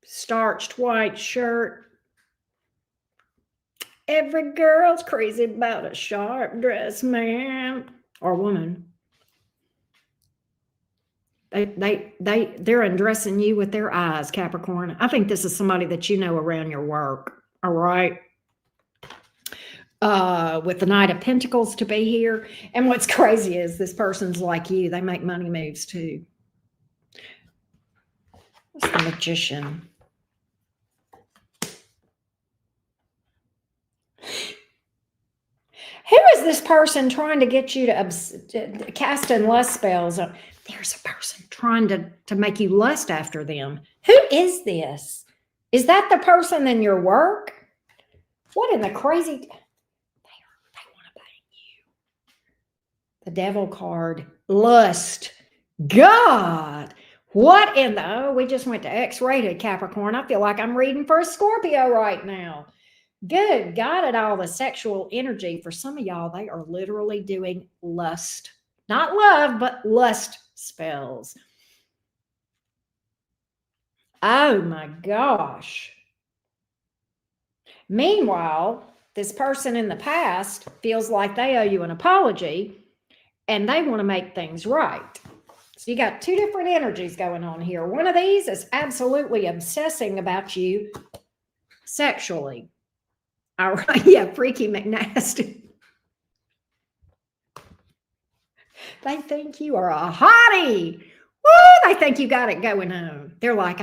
starched white shirt. Every girl's crazy about a sharp dressed man or woman. They're undressing you with their eyes, Capricorn. I think this is somebody that you know around your work. All right. With the Knight of Pentacles to be here. And what's crazy is this person's like you. They make money moves too. What's the Magician? Who is this person trying to get you to cast in lust spells? There's a person trying to make you lust after them. Who is this? Is that the person in your work? What in the crazy... They want to bang you. The Devil card. Lust. God. What in the... Oh, we just went to X-rated, Capricorn. I feel like I'm reading for a Scorpio right now. Good God at all the sexual energy. For some of y'all, they are literally doing lust. Not love, but lust spells. Oh my gosh. Meanwhile, this person in the past feels like they owe you an apology and they want to make things right. So you got two different energies going on here. One of these is absolutely obsessing about you sexually. All right. Yeah, Freaky McNasty. They think you are a hottie. Woo, they think you got it going on. They're like,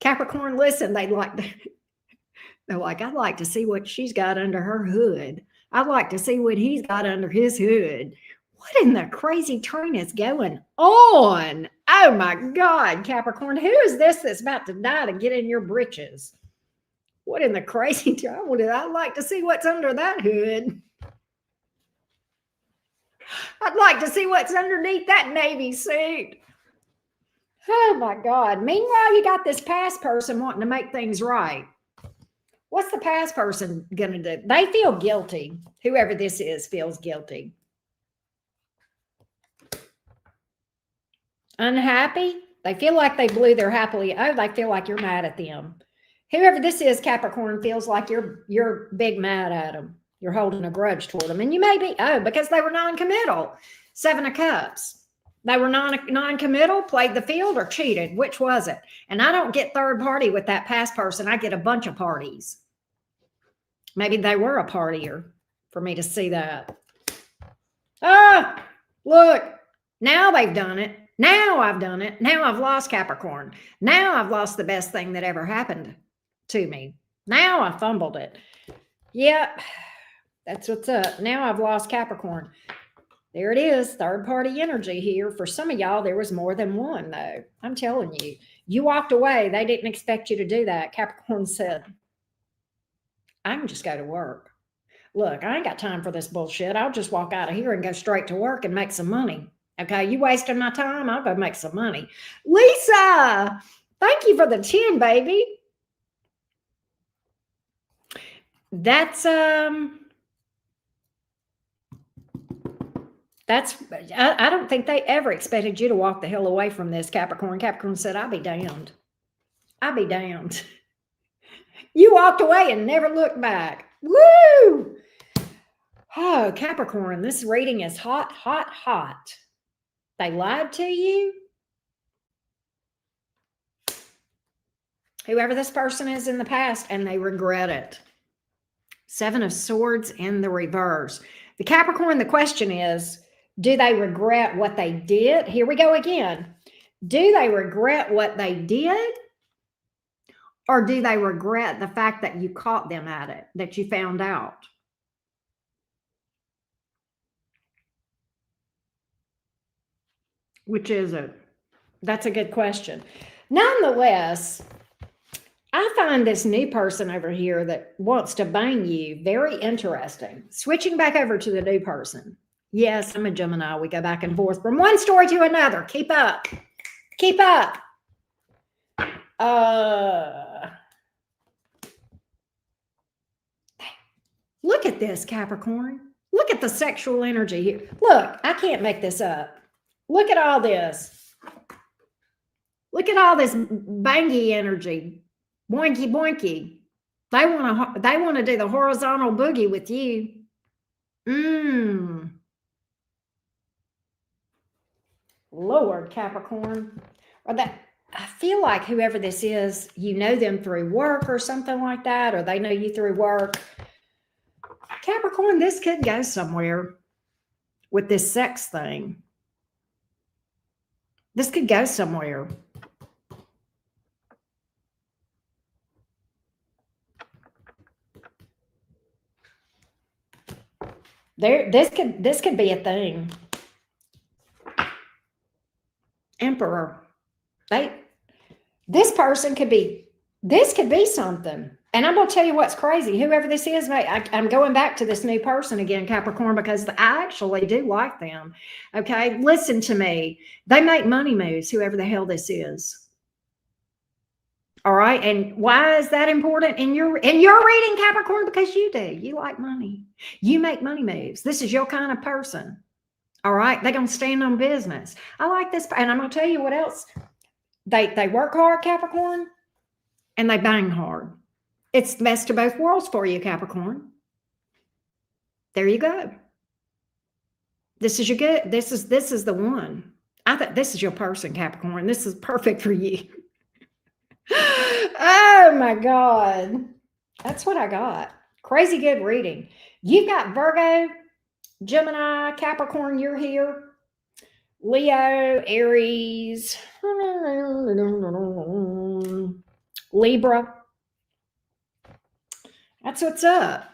Capricorn, listen, they're like, I'd like to see what she's got under her hood. I'd like to see what he's got under his hood. What in the crazy train is going on? Oh my God, Capricorn, who is this that's about to die to get in your britches? What in the crazy... I'd like to see what's under that hood. I'd like to see what's underneath that navy suit. Oh my God. Meanwhile, you got this past person wanting to make things right. What's the past person going to do? They feel guilty. Whoever this is feels guilty. Unhappy? They feel like they blew their happily. Oh, they feel like you're mad at them. Whoever this is, Capricorn, feels like you're big mad at them. You're holding a grudge toward them. And you may be, because they were non-committal. 7 of Cups. They were non-committal, played the field, or cheated. Which was it? And I don't get third party with that past person. I get a bunch of parties. Maybe they were a partier for me to see that. Look. Now they've done it. Now I've done it. Now I've lost Capricorn. Now I've lost the best thing that ever happened to me. Now I fumbled it. Yep. That's what's up. Now I've lost Capricorn. There it is. Third party energy here. For some of y'all, there was more than one, though. I'm telling you. You walked away. They didn't expect you to do that. Capricorn said, I can just go to work. Look, I ain't got time for this bullshit. I'll just walk out of here and go straight to work and make some money. Okay, you wasting my time? I'll go make some money. Lisa, thank you for the 10, baby. That's I don't think they ever expected you to walk the hell away from this, Capricorn. Capricorn said, I'll be damned. I'll be damned. You walked away and never looked back. Woo! Oh, Capricorn, this reading is hot, hot, hot. They lied to you. Whoever this person is in the past, and they regret it. 7 of Swords in the reverse. The Capricorn, the question is, do they regret what they did? Here we go again. Do they regret what they did? Or do they regret the fact that you caught them at it, that you found out? Which is it? That's a good question. Nonetheless, I find this new person over here that wants to bang you very interesting. Switching back over to the new person. Yes, I'm a Gemini. We go back and forth from one story to another. Keep up. Keep up. Look at this, Capricorn. Look at the sexual energy here. Look, I can't make this up. Look at all this. Look at all this bangy energy. Boinky, boinky. They want to do the horizontal boogie with you. Lord, Capricorn. Or that, I feel like whoever this is, you know them through work or something like that, or they know you through work. Capricorn, this could go somewhere with this sex thing. This could go somewhere. This could be a thing. Emperor. This person could be, this could be something. And I'm going to tell you what's crazy. Whoever this is, I'm going back to this new person again, Capricorn, because I actually do like them. Okay, listen to me. They make money moves, whoever the hell this is. All right, and why is that important in your reading, Capricorn? Because you do. You like money. You make money moves. This is your kind of person. All right, they're going to stand on business. I like this, and I'm going to tell you what else. They work hard, Capricorn, and they bang hard. It's the best of both worlds for you, Capricorn. There you go. This is your good. This is the one. I think this is your person, Capricorn. This is perfect for you. Oh my God. That's what I got. Crazy good reading. You've got Virgo, Gemini, Capricorn, you're here. Leo, Aries, Libra. That's what's up.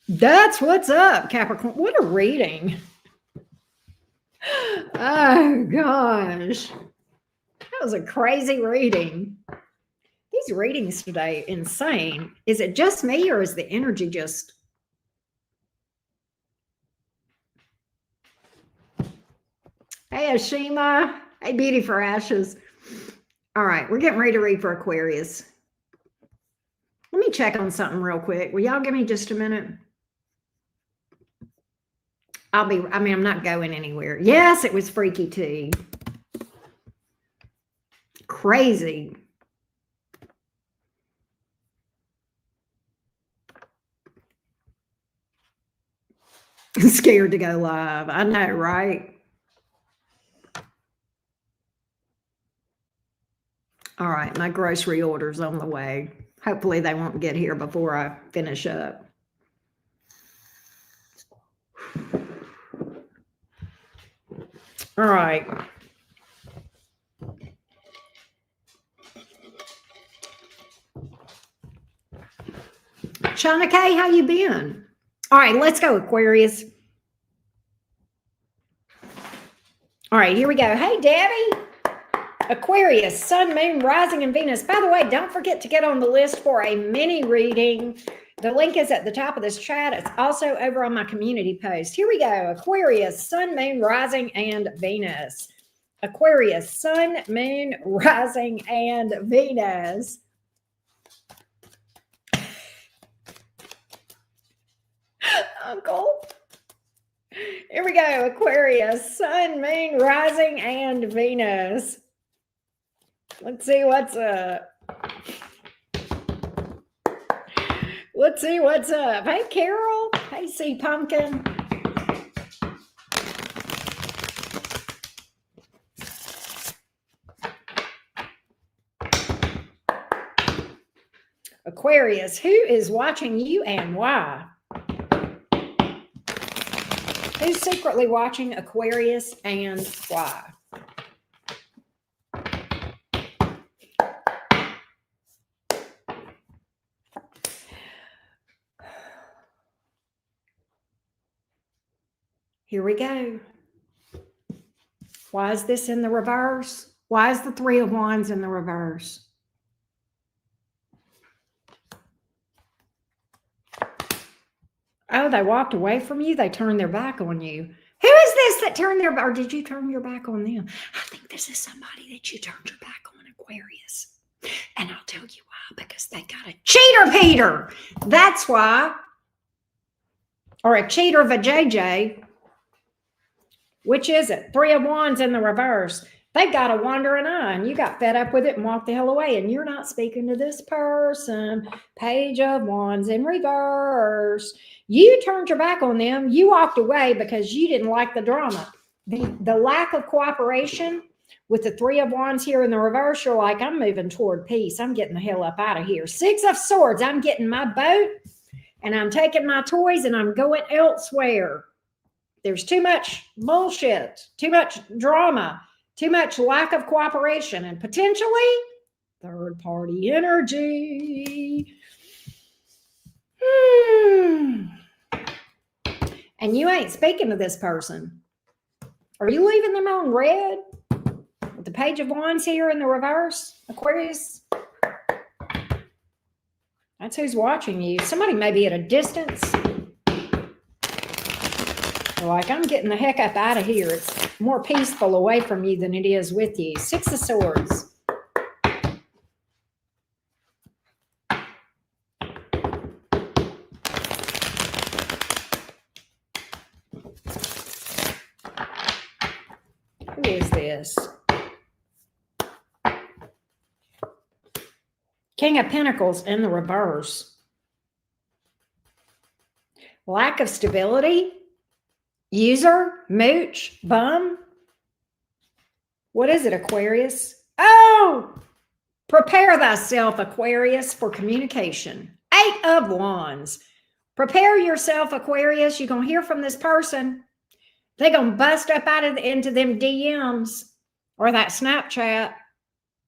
That's what's up, Capricorn. What a reading. Oh, gosh. That was a crazy reading. These readings today, insane. Is it just me or is the energy just... Hey, Ashima. Hey, Beauty for Ashes. All right, we're getting ready to read for Aquarius. Let me check on something real quick. Will y'all give me just a minute? I'm not going anywhere. Yes, it was freaky too. Crazy. Scared to go live. I know, right? All right, my grocery order's on the way. Hopefully they won't get here before I finish up. All right. Shauna K, how you been? All right, let's go, Aquarius. All right, here we go. Hey, Debbie. Aquarius, Sun, Moon, Rising, and Venus. By the way, don't forget to get on the list for a mini reading. The link is at the top of this chat. It's also over on my community post. Here we go. Aquarius, Sun, Moon, Rising, and Venus. Aquarius, Sun, Moon, Rising, and Venus. Uncle. Here we go. Aquarius, Sun, Moon, Rising, and Venus. Let's see what's up. Let's see what's up. Hey, Carol. Hey, Sea Pumpkin. Aquarius, who is watching you and why? Who's secretly watching Aquarius and why? Here we go. Why is this in the reverse? Why is the Three of Wands in the reverse? Oh, they walked away from you. They turned their back on you. Who is this that turned their back? Or did you turn your back on them? I think this is somebody that you turned your back on, Aquarius. And I'll tell you why. Because they got a cheater, Peter. That's why. Or a cheater of a JJ. Which is it? Three of Wands in the reverse. They got a wandering eye, and you got fed up with it and walked the hell away, and you're not speaking to this person. Page of Wands in reverse. You turned your back on them. You walked away because you didn't like the drama. The lack of cooperation with the Three of Wands here in the reverse, you're like, I'm moving toward peace. I'm getting the hell up out of here. Six of Swords. I'm getting my boat, and I'm taking my toys, and I'm going elsewhere. There's too much bullshit, too much drama, too much lack of cooperation, and potentially third-party energy. And you ain't speaking to this person. Are you leaving them on red? With the Page of Wands here in the reverse, Aquarius? That's who's watching you. Somebody may be at a distance. Like, I'm getting the heck up out of here. It's more peaceful away from you than it is with you. Six of Swords. Who is this? King of Pentacles in the reverse. Lack of stability. User, mooch, bum. What is it, Aquarius? Oh, prepare thyself, Aquarius, for communication. Eight of Wands. Prepare yourself, Aquarius. You're going to hear from this person. They're going to bust up into them DMs or that Snapchat.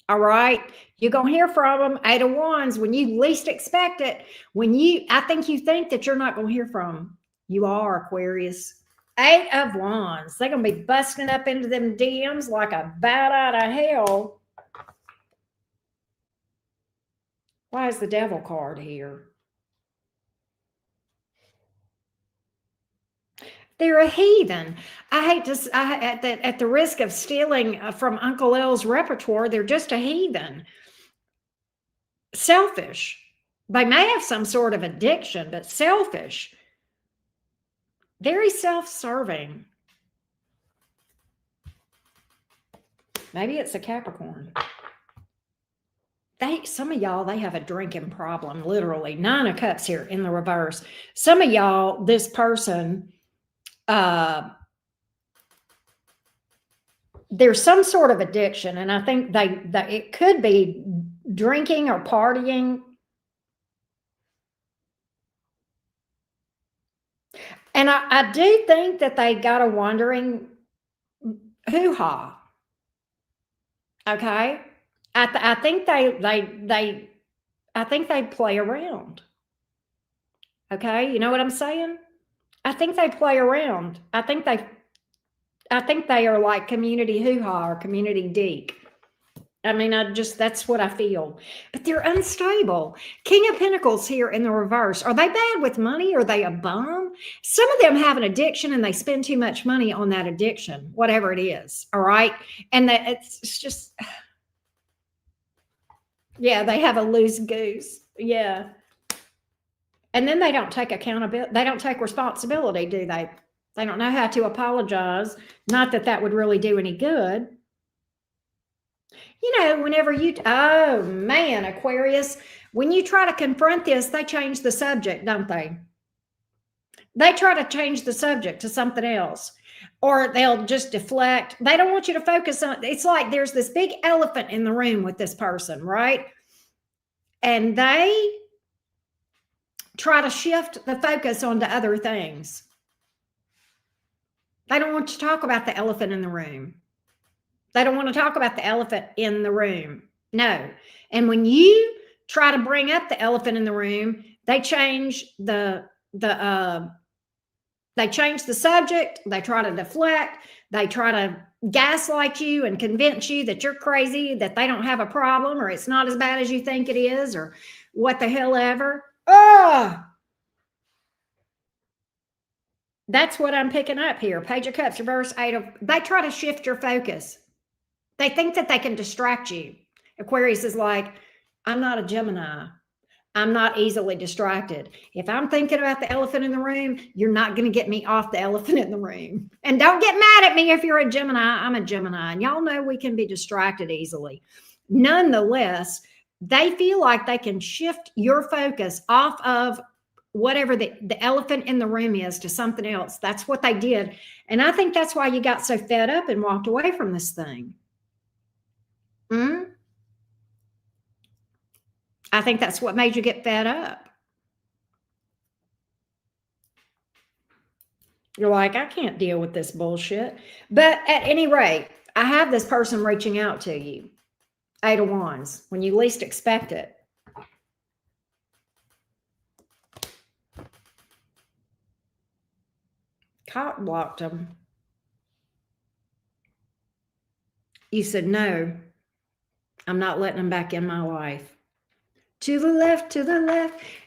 All right. You're going to hear from them. Eight of Wands when you least expect it. I think you think that you're not going to hear from them. You are, Aquarius. Eight of Wands. They're going to be busting up into them DMs like a bat out of hell. Why is the Devil card here? They're a heathen. I hate to, at the risk of stealing from Uncle L's repertoire, they're just a heathen. Selfish. They may have some sort of addiction, but selfish. Very self-serving. Maybe it's a Capricorn. Some of y'all, they have a drinking problem, literally. 9 of Cups here in the reverse. Some of y'all, this person, there's some sort of addiction, and I think it could be drinking or partying. And I do think that they got a wandering hoo-ha. Okay? I think they play around. Okay, you know what I'm saying? I think they play around. I think they are like community hoo-ha or community deek. I mean, that's what I feel. But they're unstable. King of Pentacles here in the reverse. Are they bad with money? Are they a bum? Some of them have an addiction and they spend too much money on that addiction, whatever it is. All right. And that it's just, yeah, they have a loose goose. Yeah. And then they don't take accountability. They don't take responsibility, do they? They don't know how to apologize. Not that that would really do any good. You know, whenever oh man, Aquarius, when you try to confront this, they change the subject, don't they? They try to change the subject to something else, or they'll just deflect. They don't want you to focus on, it's like there's this big elephant in the room with this person, right? And they try to shift the focus onto other things. They don't want you to talk about the elephant in the room. They don't want to talk about the elephant in the room. No. And when you try to bring up the elephant in the room, they change they change the subject. They try to deflect. They try to gaslight you and convince you that you're crazy, that they don't have a problem, or it's not as bad as you think it is, or what the hell ever. That's what I'm picking up here. Page of Cups, reverse, they try to shift your focus. They think that they can distract you. Aquarius is like, I'm not a Gemini. I'm not easily distracted. If I'm thinking about the elephant in the room, you're not going to get me off the elephant in the room. And don't get mad at me if you're a Gemini. I'm a Gemini. And y'all know we can be distracted easily. Nonetheless, they feel like they can shift your focus off of whatever the elephant in the room is to something else. That's what they did. And I think that's why you got so fed up and walked away from this thing. I think that's what made you get fed up. You're like, I can't deal with this bullshit. But at any rate, I have this person reaching out to you. 8 of Wands, when you least expect it. Cock blocked them. You said, no, I'm not letting them back in my life. To the left,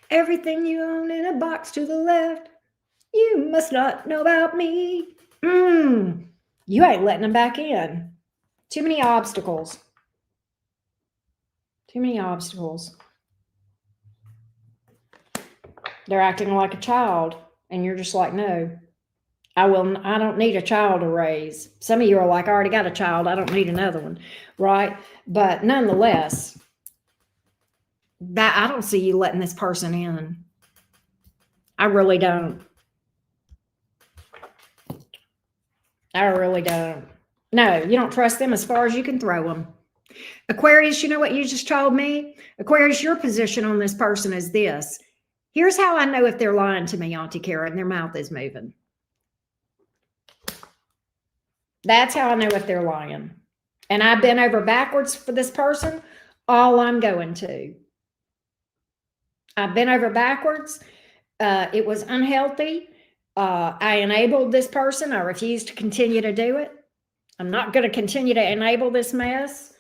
everything you own in a box to the left. You must not know about me. You ain't letting them back in. Too many obstacles. Too many obstacles. They're acting like a child, and you're just like, no, I don't need a child to raise. Some of you are like, I already got a child. I don't need another one, right? But nonetheless, that I don't see you letting this person in. I really don't. I really don't. No, you don't trust them as far as you can throw them. Aquarius, you know what you just told me? Aquarius, your position on this person is this. Here's how I know if they're lying to me, Auntie Kara, and their mouth is moving. That's how I know if they're lying. And I've been over backwards for this person. All I'm going to. I've been over backwards. It was unhealthy. I enabled this person. I refuse to continue to do it. I'm not going to continue to enable this mess.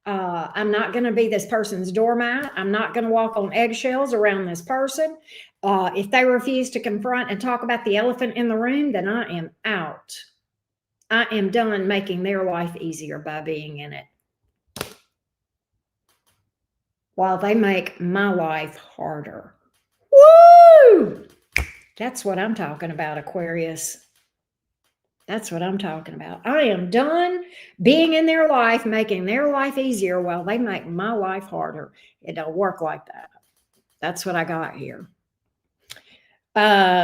I'm not going to be this person's doormat. I'm not going to walk on eggshells around this person. If they refuse to confront and talk about the elephant in the room, then I am out. I am done making their life easier by being in it, while they make my life harder. Woo! That's what I'm talking about, Aquarius. That's what I'm talking about. I am done being in their life, making their life easier while they make my life harder. It don't work like that. That's what I got here.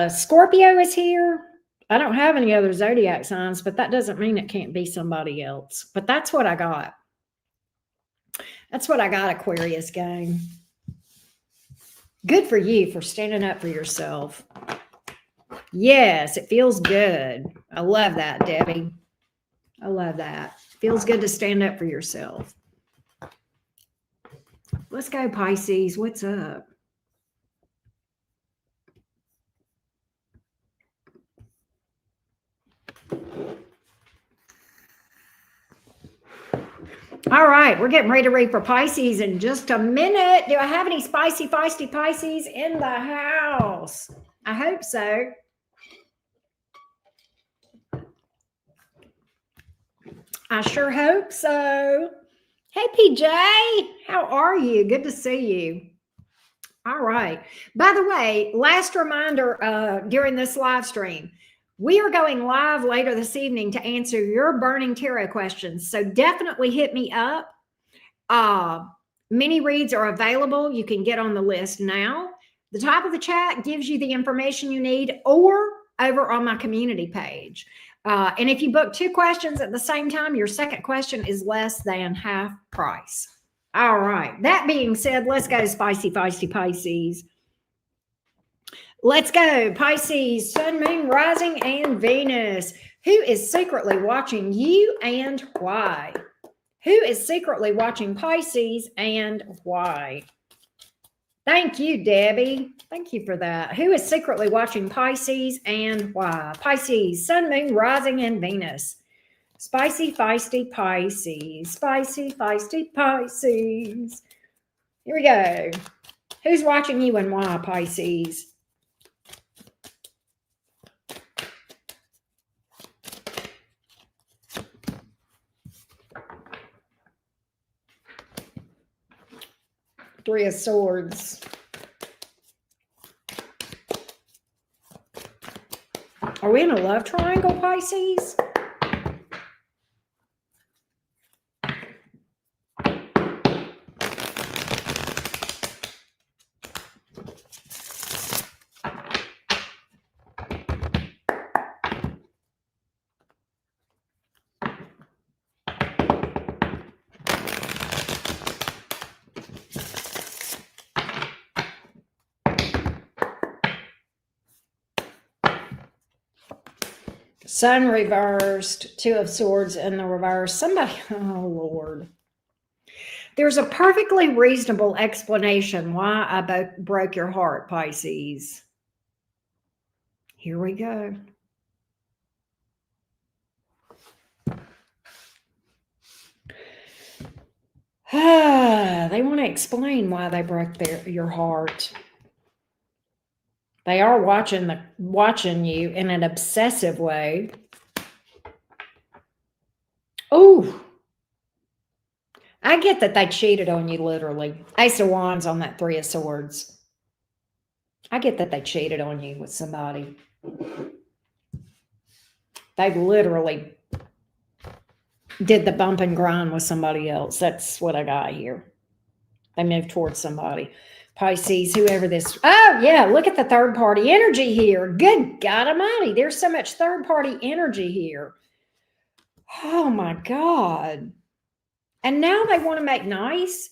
Scorpio is here. I don't have any other zodiac signs, but that doesn't mean it can't be somebody else. But that's what I got. That's what I got, Aquarius gang. Good for you for standing up for yourself. Yes, it feels good. I love that, Debbie. I love that. Feels good to stand up for yourself. Let's go, Pisces. What's up? All right, we're getting ready to read for Pisces in just a minute. Do I have any spicy, feisty Pisces in the house? I hope so. I sure hope so. Hey, PJ, how are you? Good to see you. All right. By the way, last reminder during this live stream, we are going live later this evening to answer your burning tarot questions. So definitely hit me up. Mini reads are available. You can get on the list now. The top of the chat gives you the information you need, or over on my community page. And if you book 2 questions at the same time, your second question is less than half price. All right. That being said, let's go spicy, feisty Pisces. Let's go, Pisces, Sun, Moon, Rising, and Venus. Who is secretly watching you and why? Who is secretly watching Pisces and why? Thank you, Debbie. Thank you for that. Who is secretly watching Pisces and why? Pisces, Sun, Moon, Rising, and Venus. Spicy, feisty Pisces. Spicy, feisty Pisces. Here we go. Who's watching you and why, Pisces? Three of Swords. Are we in a love triangle, Pisces? Sun reversed, Two of Swords in the reverse. Somebody, oh Lord. There's a perfectly reasonable explanation why I broke your heart, Pisces. Here we go. They want to explain why they broke your heart. They are watching you in an obsessive way. Oh, I get that they cheated on you, literally. Ace of Wands on that Three of Swords. I get that they cheated on you with somebody. They literally did the bump and grind with somebody else. That's what I got here. They moved towards somebody. Pisces, whoever this. Oh, yeah, look at the third party energy here. Good God Almighty. There's so much third party energy here. Oh, my God. And now they want to make nice.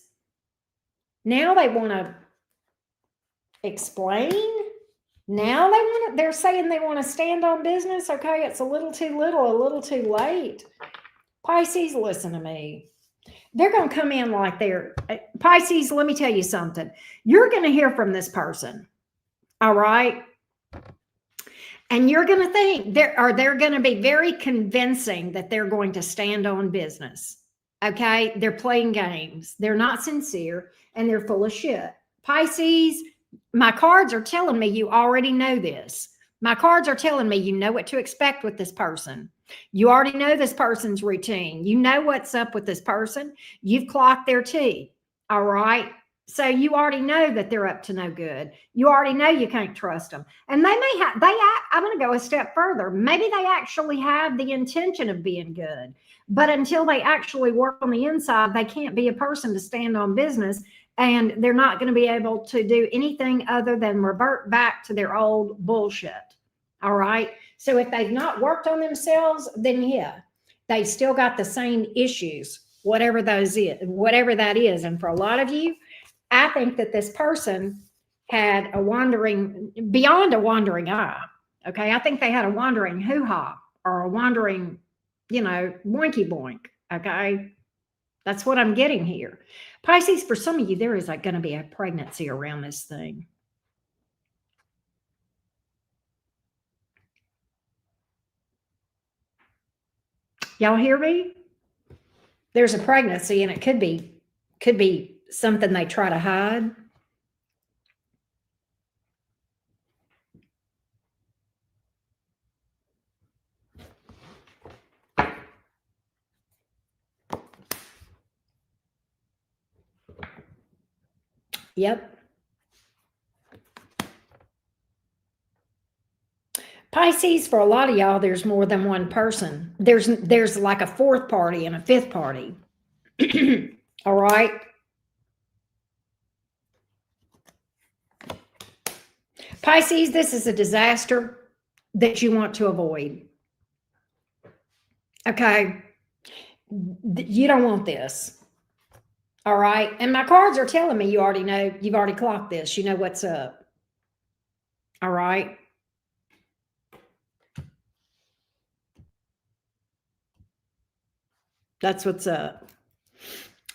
Now they want to explain. Now they're saying they want to stand on business. Okay, it's a little too little, a little too late. Pisces, listen to me. They're going to come in like they're Pisces. Let me tell you something. You're going to hear from this person. All right. And you're going to think they're going to be very convincing that they're going to stand on business. Okay. They're playing games. They're not sincere and they're full of shit. Pisces, my cards are telling me you already know this. My cards are telling me you know what to expect with this person. You already know this person's routine. You know what's up with this person. You've clocked their tea. All right. So you already know that they're up to no good. You already know you can't trust them. And they may have, I'm going to go a step further. Maybe they actually have the intention of being good, but until they actually work on the inside, they can't be a person to stand on business. And they're not going to be able to do anything other than revert back to their old bullshit. All right. So if they've not worked on themselves, then yeah, they still got the same issues, whatever that is. And for a lot of you, I think that this person had beyond a wandering eye. Okay. I think they had a wandering hoo-ha or a wandering, boinky boink. Okay. That's what I'm getting here. Pisces, for some of you, there is going to be a pregnancy around this thing. Y'all hear me? There's a pregnancy, and it could be something they try to hide. Yep. Pisces, for a lot of y'all, there's more than one person. There's like a fourth party and a fifth party. All right. Pisces, this is a disaster that you want to avoid. Okay. You don't want this. All right. And my cards are telling me you already know, you've already clocked this. You know what's up. All right. That's what's up.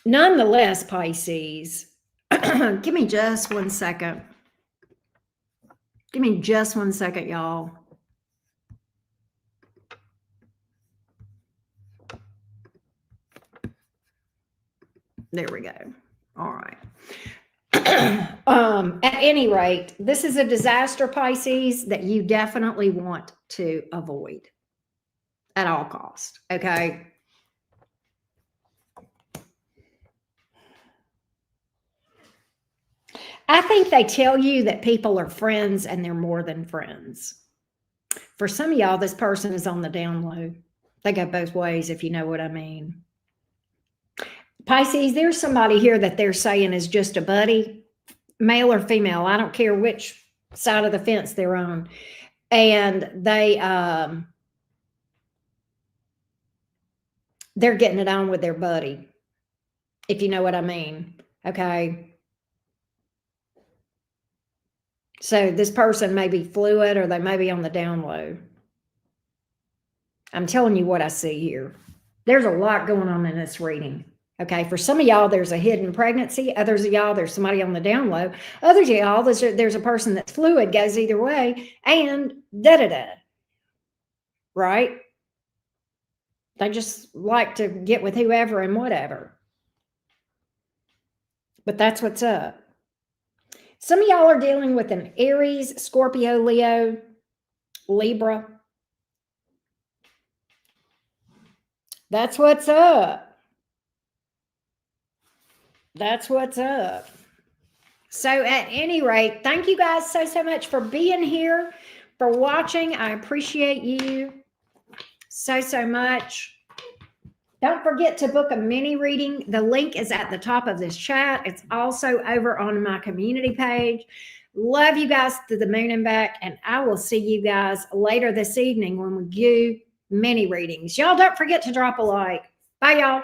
Nonetheless, Pisces, give me just 1 second. Give me just 1 second, y'all. There we go. All right. At any rate, this is a disaster, Pisces, that you definitely want to avoid at all costs. Okay. I think they tell you that people are friends and they're more than friends. For some of y'all, this person is on the down low. They go both ways, if you know what I mean. Pisces, there's somebody here that they're saying is just a buddy, male or female. I don't care which side of the fence they're on. And they're getting it on with their buddy, if you know what I mean. Okay. So this person may be fluid or they may be on the down low. I'm telling you what I see here. There's a lot going on in this reading. Okay. For some of y'all, there's a hidden pregnancy. Others of y'all, there's somebody on the down low. Others of y'all, there's a person that's fluid, goes either way, and da-da-da. Right? They just like to get with whoever and whatever. But that's what's up. Some of y'all are dealing with an Aries, Scorpio, Leo, Libra. That's what's up. That's what's up. So at any rate, thank you guys so much for being here, for watching. I appreciate you so much. Don't forget to book a mini reading. The link is at the top of this chat. It's also over on my community page. Love you guys to the moon and back, and I will see you guys later this evening when we do mini readings. Y'all don't forget to drop a like. Bye, y'all.